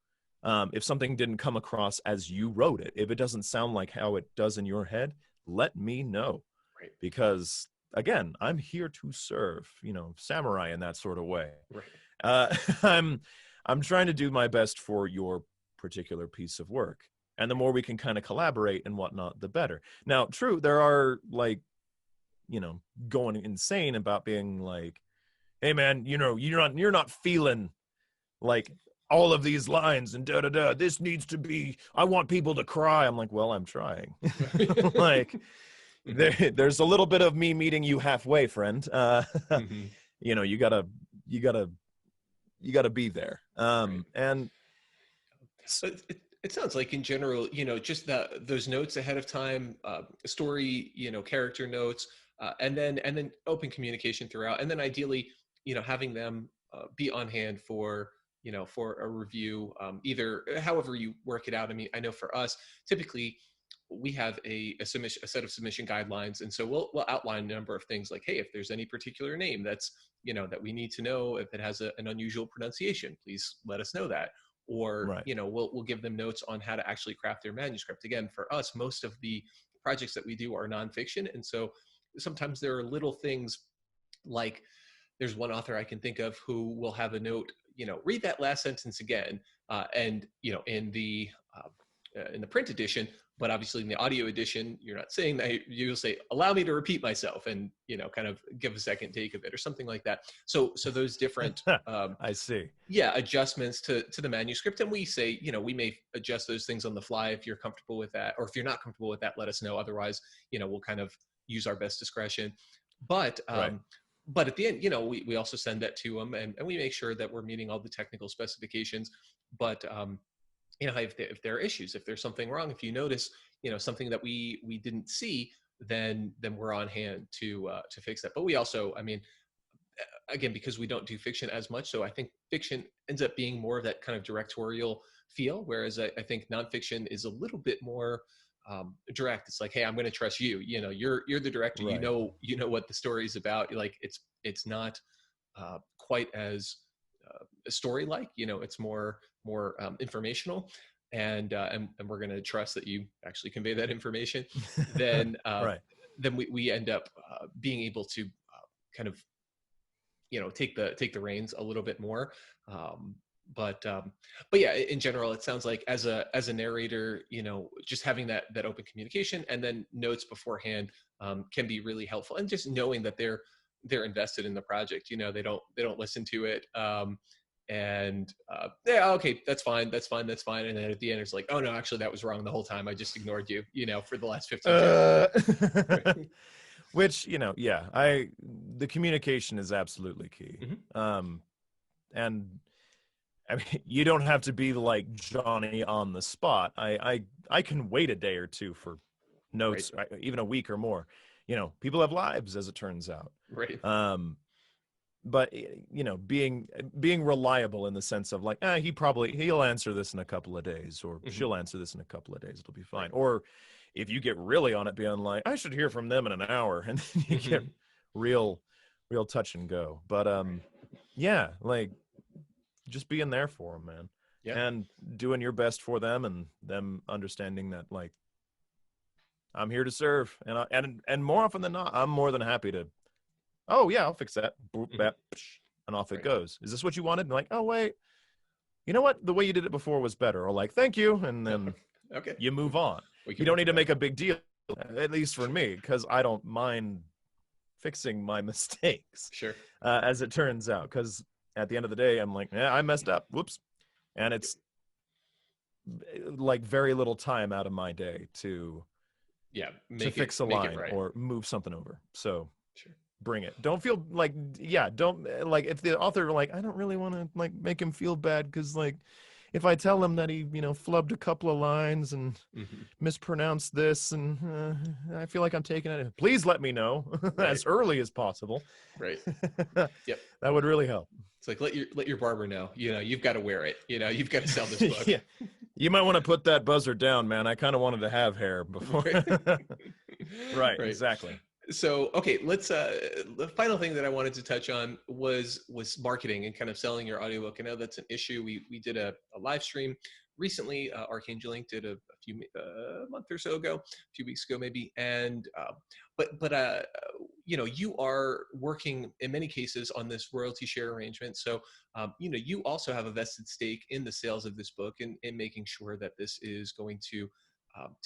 if something didn't come across as you wrote it, if it doesn't sound like how it does in your head, let me know. Right. Because again, I'm here to serve, samurai in that sort of way. Right. I'm trying to do my best for your particular piece of work. And the more we can kind of collaborate and whatnot, the better. Now, true, there are like, going insane about being like, hey man, you're not feeling like all of these lines and da da da. This needs to be, I want people to cry. I'm like, well, I'm trying. Like, there's a little bit of me meeting you halfway, friend. You gotta be there. And so it sounds like in general, just those notes ahead of time, story, character notes, and then open communication throughout, and then ideally, having them be on hand for for a review, either however you work it out. I mean, I know for us, typically we have a set of submission guidelines, and so we'll outline a number of things like, hey, if there's any particular name that's that we need to know, if it has an unusual pronunciation, please let us know that. Or we'll give them notes on how to actually craft their manuscript. Again, for us, most of the projects that we do are nonfiction, and so sometimes there are little things like, there's one author I can think of who will have a note, read that last sentence again, and in the print edition, but obviously in the audio edition, you're not saying that. You'll say, allow me to repeat myself, and kind of give a second take of it or something like that. So those different I see. Yeah, adjustments to the manuscript. And we say, we may adjust those things on the fly if you're comfortable with that, or if you're not comfortable with that, let us know. Otherwise, we'll kind of use our best discretion. But but at the end, we also send that to them, and we make sure that we're meeting all the technical specifications. But if there are issues, if there's something wrong, if you notice something that we didn't see, then we're on hand to fix that. But we also, I mean, again, because we don't do fiction as much, so I think fiction ends up being more of that kind of directorial feel, whereas I think nonfiction is a little bit more direct. It's like, hey, I'm going to trust you. You're the director. Right. You know what the story is about. Like, it's not quite as story like. It's more informational, and we're going to trust that you actually convey that information. Then then we end up being able to kind of take the reins a little bit more. But yeah, in general, it sounds like as a narrator, just having that open communication and then notes beforehand can be really helpful, and just knowing that they're invested in the project. They don't listen to it and yeah, okay, that's fine, and then at the end it's like, oh no, actually that was wrong the whole time, I just ignored you, for the last 15 chapters. Which, yeah, the communication is absolutely key. And I mean, you don't have to be like Johnny on the spot. I can wait a day or two for notes, Right. even a week or more. People have lives, as it turns out. Right. But being reliable in the sense of like, he'll answer this in a couple of days, or she'll answer this in a couple of days, it'll be fine. Right. Or if you get really on it, being like, I should hear from them in an hour, and then you get real touch and go. But yeah, like just being there for them, man. Yeah. And doing your best for them, and them understanding that, like, I'm here to serve, and more often than not, I'm more than happy to. Oh yeah, I'll fix that. Boop, bap, and off it goes. Is this what you wanted? And like, oh wait, you know what? The way you did it before was better. Or like, thank you, and then okay, you move on. You don't need to make a big deal, at least for me, because I don't mind fixing my mistakes. Sure. As it turns out, because at the end of the day, I'm like, yeah, I messed up. Whoops. And it's like very little time out of my day to fix a line or move something over. So sure. Bring it. Don't feel like, don't like, if the author, like, I don't really want to like make him feel bad, because like if I tell him that he flubbed a couple of lines and mispronounced this, and I feel like I'm taking it, please let me know as early as possible. Right. Yep. That would really help. It's like, let your barber know, you've got to wear it, you've got to sell this book. Yeah. You might want to put that buzzer down, man. I kind of wanted to have hair before. Right. Exactly. So, okay, let's, the final thing that I wanted to touch on was marketing and kind of selling your audiobook. I know that's an issue. We did a live stream recently. Archangel Ink did a few month or so ago, a few weeks ago maybe. And, but you are working in many cases on this royalty share arrangement. So, you also have a vested stake in the sales of this book, and in making sure that this is going to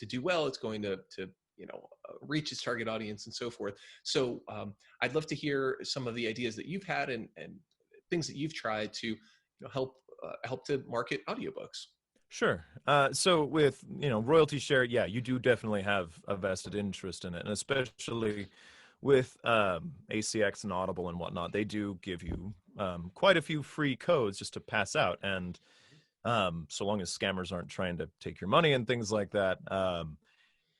do well. It's going to reach its target audience and so forth. So I'd love to hear some of the ideas that you've had, and things that you've tried to help to market audiobooks. Sure. So with, royalty share, yeah, you do definitely have a vested interest in it. And especially with ACX and Audible and whatnot, they do give you quite a few free codes just to pass out. And so long as scammers aren't trying to take your money and things like that,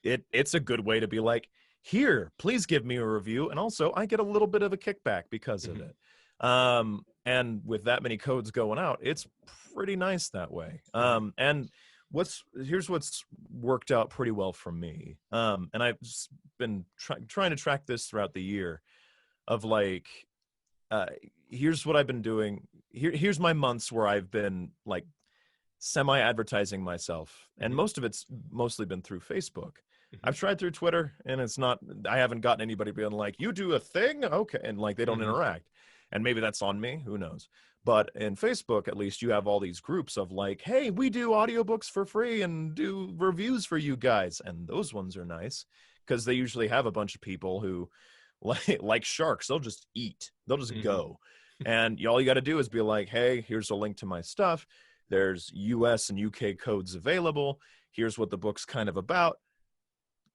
it's a good way to be like, here, please give me a review. And also I get a little bit of a kickback because of it. And with that many codes going out, it's pretty nice that way. And here's what's worked out pretty well for me. And I've been trying to track this throughout the year of like, here's what I've been doing. Here's my months where I've been like semi-advertising myself. And most of it's mostly been through Facebook. I've tried through Twitter, and I haven't gotten anybody being like, you do a thing? Okay. And like, they don't interact. And maybe that's on me, who knows? But in Facebook, at least, you have all these groups of like, hey, we do audiobooks for free and do reviews for you guys. And those ones are nice because they usually have a bunch of people who, like sharks, they'll just eat. They'll just go. And all you got to do is be like, hey, here's a link to my stuff. There's US and UK codes available. Here's what the book's kind of about.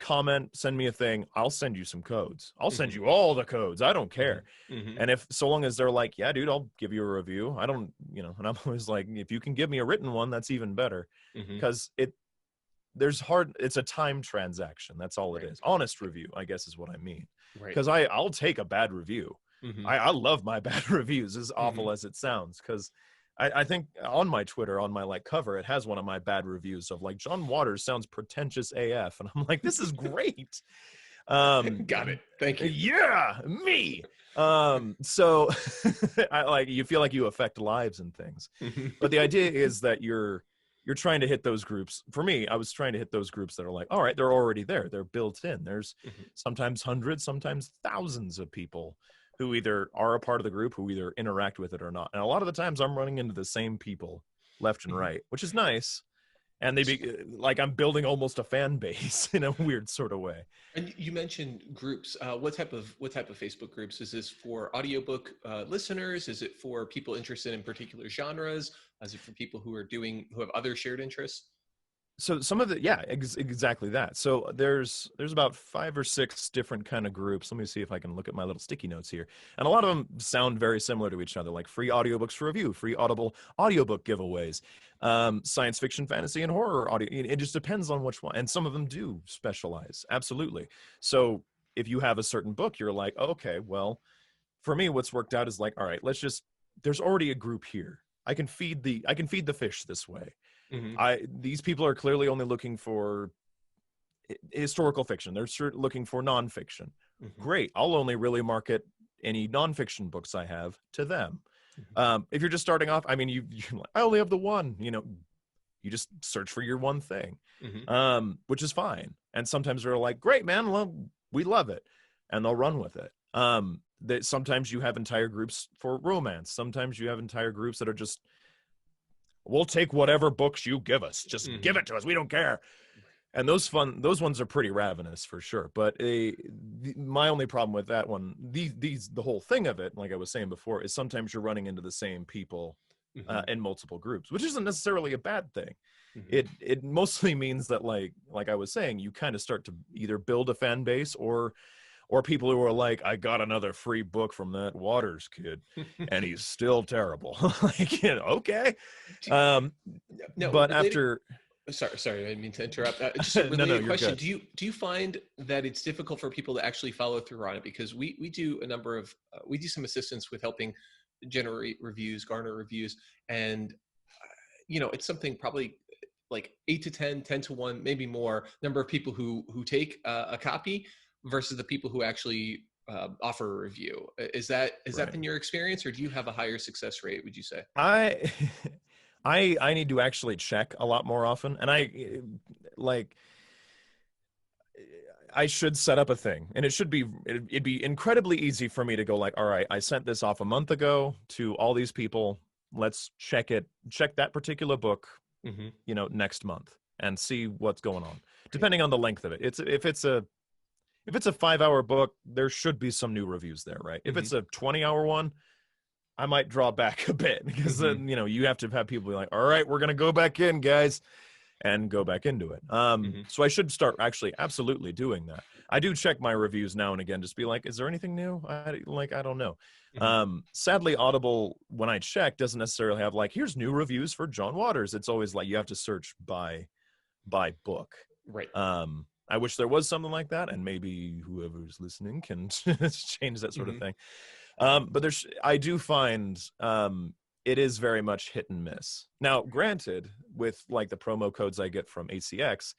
Comment, send me a thing. I'll send you some codes. I'll send you all the codes. I don't care. And so long as they're like, yeah, dude, I'll give you a review. I don't, and I'm always like, if you can give me a written one, that's even better. Because it's a time transaction. That's all it is. Honest review, I guess, is what I mean. Because I'll take a bad review. I love my bad reviews, as awful as it sounds, because I think on my Twitter, on my like cover, it has one of my bad reviews of like, John Waters sounds pretentious AF. And I'm like, this is great. Got it. Thank you. Yeah, me. So you feel like you affect lives and things. But the idea is that you're trying to hit those groups. For me, I was trying to hit those groups that are like, all right, they're already there. They're built in. There's sometimes hundreds, sometimes thousands of people who either are a part of the group, who either interact with it or not. And a lot of the times I'm running into the same people left and right, which is nice. and they be like I'm building almost a fan base in a weird sort of way. And you mentioned groups. What type of Facebook groups is this for? Audiobook listeners? Is it for people interested in particular genres? Is it for people who have other shared interests? So some of the exactly that. So there's about 5 or 6 different kind of groups. Let me see if I can look at my little sticky notes here, and a lot of them sound very similar to each other, like free audiobooks for review, free audible audiobook giveaways, science fiction, fantasy, and horror audio. It just depends on which one, and some of them do specialize, absolutely. So if you have a certain book, you're like, okay, well, for me what's worked out is like, all right, let's just, there's already a group here. I can feed the fish this way. Hmm. These people are clearly only looking for historical fiction. They're looking for nonfiction. Hmm. Great. I'll only really market any nonfiction books I have to them. Hmm. If you're just starting off, I mean, I only have the one, you just search for your one thing, Hmm. which is fine. And sometimes they're like, great, man, well, we love it. And they'll run with it. That sometimes you have entire groups for romance. Sometimes you have entire groups that are just, we'll take whatever books you give us. Just give Hmm. it to us. We don't care. And those ones are pretty ravenous for sure. But my only problem with that one, the whole thing of it, like I was saying before, is sometimes you're running into the same people Hmm. in multiple groups, which isn't necessarily a bad thing. Hmm. It mostly means that like I was saying, you kind of start to either build a fan base or people who are like, I got another free book from that Waters kid, and he's still terrible. Like, okay. Um, No, but related. after, Sorry, I didn't mean to interrupt. Just a no, related you're question. good. Do you find that it's difficult for people to actually follow through on it? Because we do a number of we do some assistance with helping generate reviews, garner reviews, and it's something probably like 8 to 10, 10 to 1, maybe more number of people who take a copy versus the people who actually offer a review. Is that Right. been your experience, or do you have a higher success rate? Would you say? I I need to actually check a lot more often, and like I should set up a thing, and it'd be incredibly easy for me to go like, all right, I sent this off a month ago to all these people. Let's check that particular book, Hmm. next month and see what's going on. Right. Depending on the length of it, if it's a 5-hour book, there should be some new reviews there, right? If Hmm. it's a 20-hour one, I might draw back a bit because Hmm. then you have to have people be like, all right, we're gonna go back in, guys, and go back into it. Hmm. So I should start actually absolutely doing that. I do check my reviews now and again, just be like, is there anything new? I don't know. Hmm. Sadly, Audible, when I check, doesn't necessarily have like, here's new reviews for John Waters. It's always like you have to search by book. Right. I wish there was something like that, and maybe whoever's listening can change that sort of Hmm. thing. But I do find it is very much hit and miss. Now, granted, with like the promo codes I get from ACX,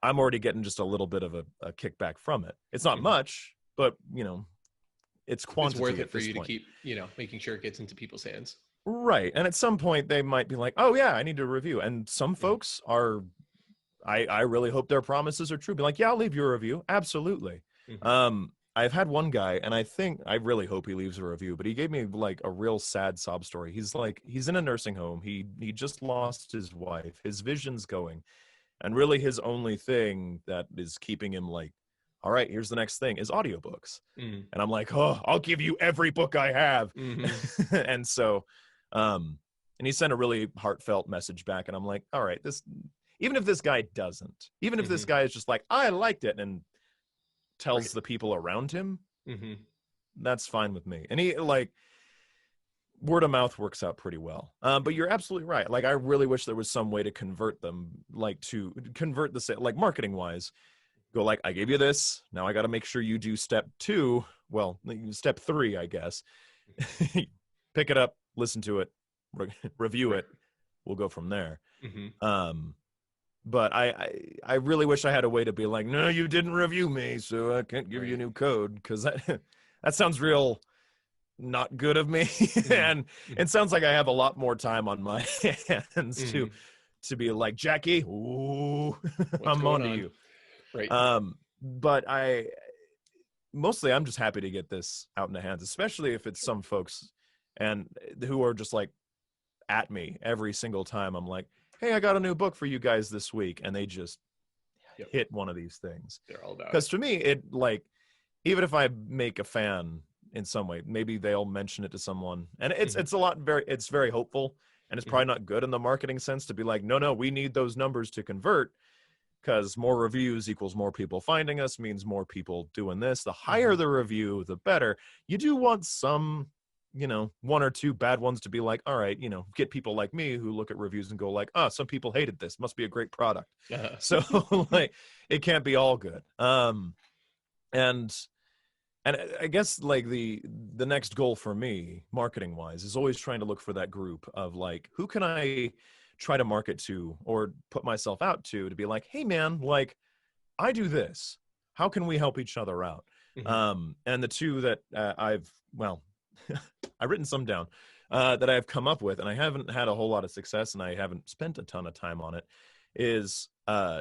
I'm already getting just a little bit of a kickback from it. It's not Hmm. much, but it's It's worth quantity it at for this you to point. keep, making sure it gets into people's hands. Right. And at some point they might be like, oh yeah, I need to review. And some Hmm. folks are, I really hope their promises are true. Be like, yeah, I'll leave you a review. Absolutely. Hmm. I've had one guy, and I really hope he leaves a review, but he gave me like a real sad sob story. He's in a nursing home. He just lost his wife. His vision's going. And really his only thing that is keeping him like, all right, here's the next thing is audiobooks. Hmm. And I'm like, oh, I'll give you every book I have. Hmm. And so, and he sent a really heartfelt message back. And I'm like, all right, even if this guy doesn't, even if this Hmm. guy is just like, I liked it, and tells Right. the people around him, Hmm. that's fine with me. And he like, word of mouth works out pretty well. But you're absolutely right. Like, I really wish there was some way to convert them, like to convert the sale, like marketing wise, go like, I gave you this. Now I got to make sure you do step 2. Well, step 3, I guess. Pick it up, listen to it, review Right. it. We'll go from there. Hmm. Um, but I really wish I had a way to be like, no, you didn't review me, so I can't give you a Right. new code, because that sounds real not good of me. Hmm. And Hmm. it sounds like I have a lot more time on my hands Hmm. to be like, Jackie, ooh, What's I'm going on to on? you. Right. But I'm just happy to get this out in the hands, especially if it's some folks and who are just like at me every single time. I'm like, hey, I got a new book for you guys this week, and they just Yep. hit one of these things. They're all about Because it. to me, it like, even if I make a fan in some way, maybe they'll mention it to someone, and it's Mhm. it's very hopeful, and it's Mhm. probably not good in the marketing sense to be like, no, we need those numbers to convert, because more reviews equals more people finding us, means more people doing this. The higher Mhm. the review, the better. You do want some, one or two bad ones to be like, all right, get people like me who look at reviews and go like, oh, some people hated this, must be a great product. So like, it can't be all good. And I guess like the next goal for me, marketing wise, is always trying to look for that group of like, who can I try to market to or put myself out to be like, hey man, like, I do this, how can we help each other out? Mhm. And the two that I've written some down, that I've come up with, and I haven't had a whole lot of success, and I haven't spent a ton of time on it, is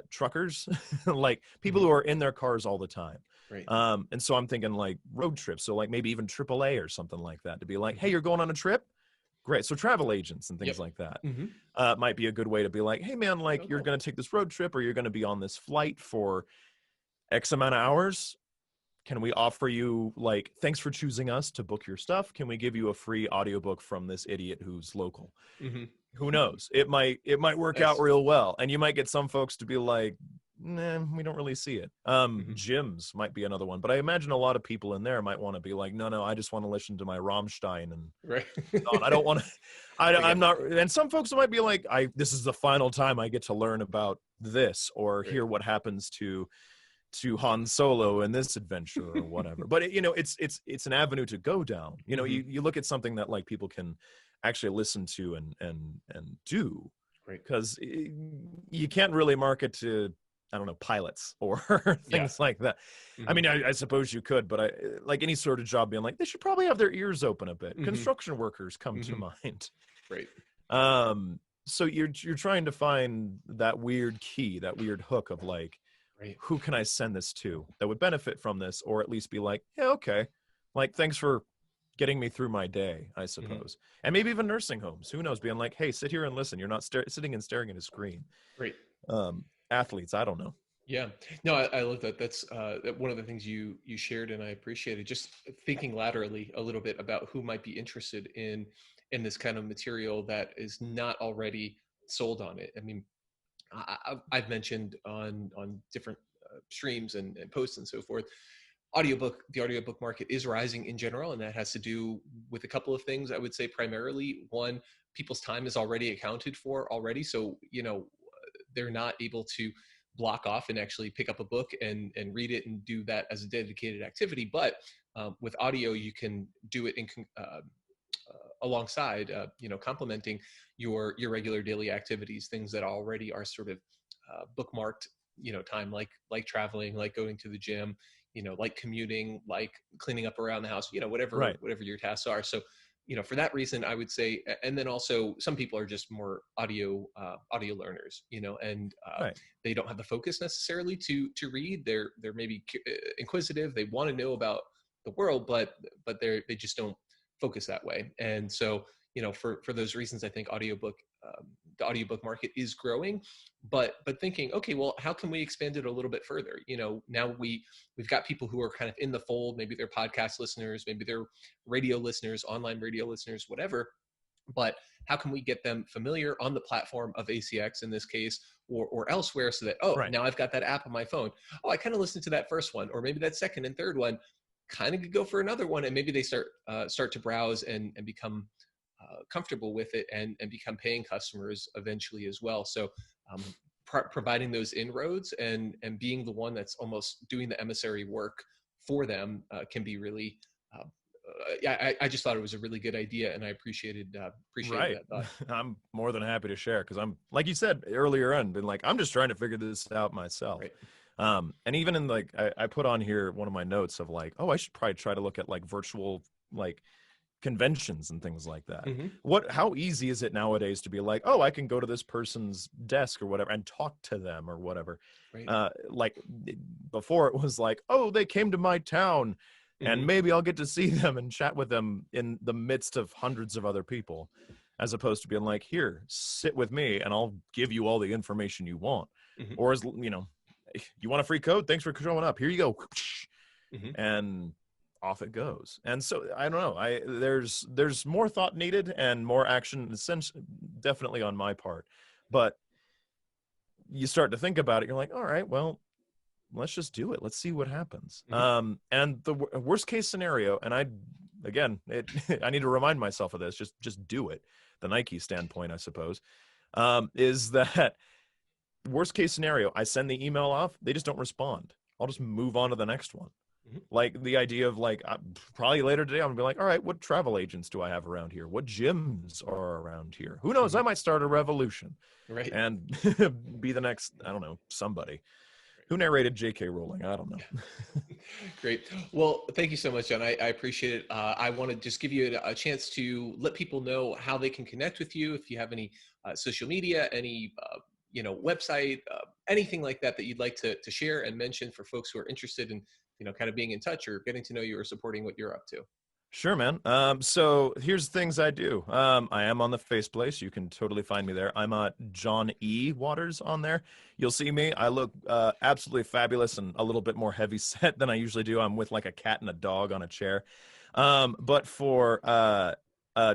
truckers, like people Mhm. who are in their cars all the time. Right. And so I'm thinking like road trips, so like maybe even AAA or something like that, to be like, hey, Mhm. you're going on a trip, great. So travel agents and things Yep. like that Mhm. might be a good way to be like, hey man, like, Oh, you're cool. going to take this road trip, or you're going to be on this flight for X amount of hours. Can we offer you, like, thanks for choosing us to book your stuff, can we give you a free audiobook from this idiot who's local? Mhm. Who knows, it might work out Nice. real well, and you might get some folks to be like, nah, we don't really see it. Mhm. Gyms might be another one, but I imagine a lot of people in there might want to be like, no, I just want to listen to my Rammstein and Right. on. I don't want to. I I'm get that. not. And some folks might be like, this is the final time I get to learn about this or Right. hear what happens to Han Solo in this adventure or whatever. But it's an avenue to go down. Mhm. You look at something that like people can actually listen to and do, Right. because you can't really market to, I don't know, pilots or Yeah. things like that. I Mhm. mean, I suppose you could, but I like any sort of job being like, they should probably have their ears open a bit. Mhm. Construction workers come to Mhm. mind. Right. So you're trying to find that weird key, that weird hook of like, Right. who can I send this to that would benefit from this, or at least be like, yeah, okay, like, thanks for getting me through my day, I Mhm. suppose. And maybe even nursing homes, who knows, being like, hey, sit here and listen, you're not sitting and staring at a screen. Right. Athletes, I don't know. Yeah. No, I love that. That's one of the things you shared, and I appreciate it. Just thinking laterally a little bit about who might be interested in this kind of material that is not already sold on it. I mean, I've mentioned on different streams and posts and so forth. The audiobook market is rising in general, and that has to do with a couple of things. I would say primarily one, people's time is already accounted for already, so they're not able to block off and actually pick up a book and read it and do that as a dedicated activity. But with audio, you can do it in alongside, complementing your regular daily activities, things that already are sort of bookmarked, time, like traveling, like going to the gym, like commuting, like cleaning up around the house, whatever Right. whatever your tasks are. So, for that reason, I would say, and then also some people are just more audio learners, and Right. they don't have the focus necessarily to read. They're maybe inquisitive. They want to know about the world, but they just don't focus that way. And so, for those reasons, I think the audiobook market is growing, but thinking, okay, well, how can we expand it a little bit further? Now we've got people who are kind of in the fold. Maybe they're podcast listeners, maybe they're radio listeners, online radio listeners, whatever. But how can we get them familiar on the platform of ACX in this case, or elsewhere, so that, oh, Right. now I've got that app on my phone. Oh, I kind of listened to that first one, or maybe that second and third one, kind of could go for another one, and maybe they start to browse and become comfortable with it, and become paying customers eventually as well. So, providing those inroads and being the one that's almost doing the emissary work for them can be really. Yeah, I just thought it was a really good idea, and I appreciated Right. that thought. I'm more than happy to share, because I'm, like you said earlier on, been like, I'm just trying to figure this out myself. Right. And even in like, I put on here one of my notes of like, oh, I should probably try to look at like virtual, like, conventions and things like that. Mm-hmm. How easy is it nowadays to be like, oh, I can go to this person's desk or whatever and talk to them or whatever. Right. Like, before it was like, oh, they came to my town Mm-hmm. and maybe I'll get to see them and chat with them in the midst of hundreds of other people. as opposed to being like, here, sit with me and I'll give you all the information you want. Hmm. Or, as you know, you want a free code? Thanks for showing up. Here you go. Hmm. And off it goes. And so I don't know. There's more thought needed and more action, definitely on my part. But you start to think about it, you're like, all right, well, let's just do it. Let's see what happens. Hmm. And the worst case scenario, and again, I need to remind myself of this. Just do it. The Nike standpoint, I suppose, is that worst case scenario, I send the email off, they just don't respond. I'll just move on to the next one. Hmm. Like the idea of like, probably later today, I'm gonna be like, all right, what travel agents do I have around here? What gyms are around here? Who knows? Hmm. I might start a revolution Right. and be the next, I don't know, somebody. Who narrated J.K. Rowling? I don't know. Great. Well, thank you so much, John. I appreciate it. I want to just give you a chance to let people know how they can connect with you. If you have any social media, any website, anything like that that you'd like to share and mention for folks who are interested in kind of being in touch or getting to know you or supporting what you're up to. Sure, man. So here's things I do. I am on the Faceplace. You can totally find me there. I'm John E. Waters on there. You'll see me. I look absolutely fabulous and a little bit more heavy set than I usually do. I'm with like a cat and a dog on a chair. But for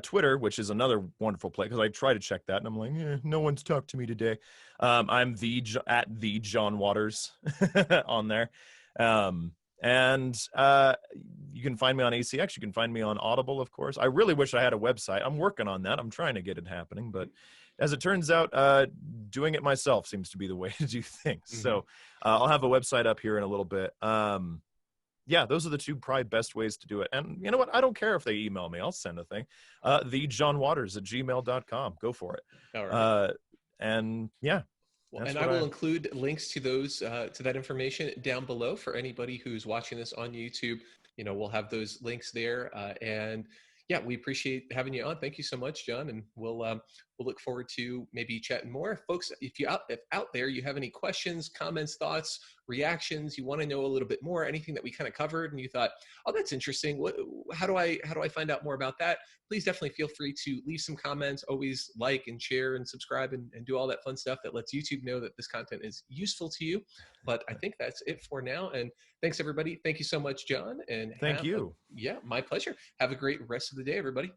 Twitter, which is another wonderful place, because I try to check that and I'm like, no one's talked to me today. I'm at the John Waters on there. And you can find me on ACX. You can find me on Audible, of course. I really wish I had a website. I'm working on that. I'm trying to get it happening. But as it turns out, doing it myself seems to be the way to do things. Mm-hmm. So I'll have a website up here in a little bit. Yeah, those are the two probably best ways to do it. And you know what? I don't care if they email me. I'll send a thing. thejohnwaters@gmail.com. Go for it. All right. And yeah. Well, and I will include links to those to that information down below for anybody who's watching this on YouTube. We'll have those links there, and yeah, we appreciate having you on. Thank you so much, John, and we'll look forward to maybe chatting more, folks. If out there you have any questions, comments, thoughts, reactions, you want to know a little bit more, anything that we kind of covered, and you thought, oh, that's interesting. How do I find out more about that? Please definitely feel free to leave some comments. Always like and share and subscribe and do all that fun stuff that lets YouTube know that this content is useful to you. But I think that's it for now. And thanks, everybody. Thank you so much, John. And thank you. Yeah, my pleasure. Have a great rest of the day, everybody.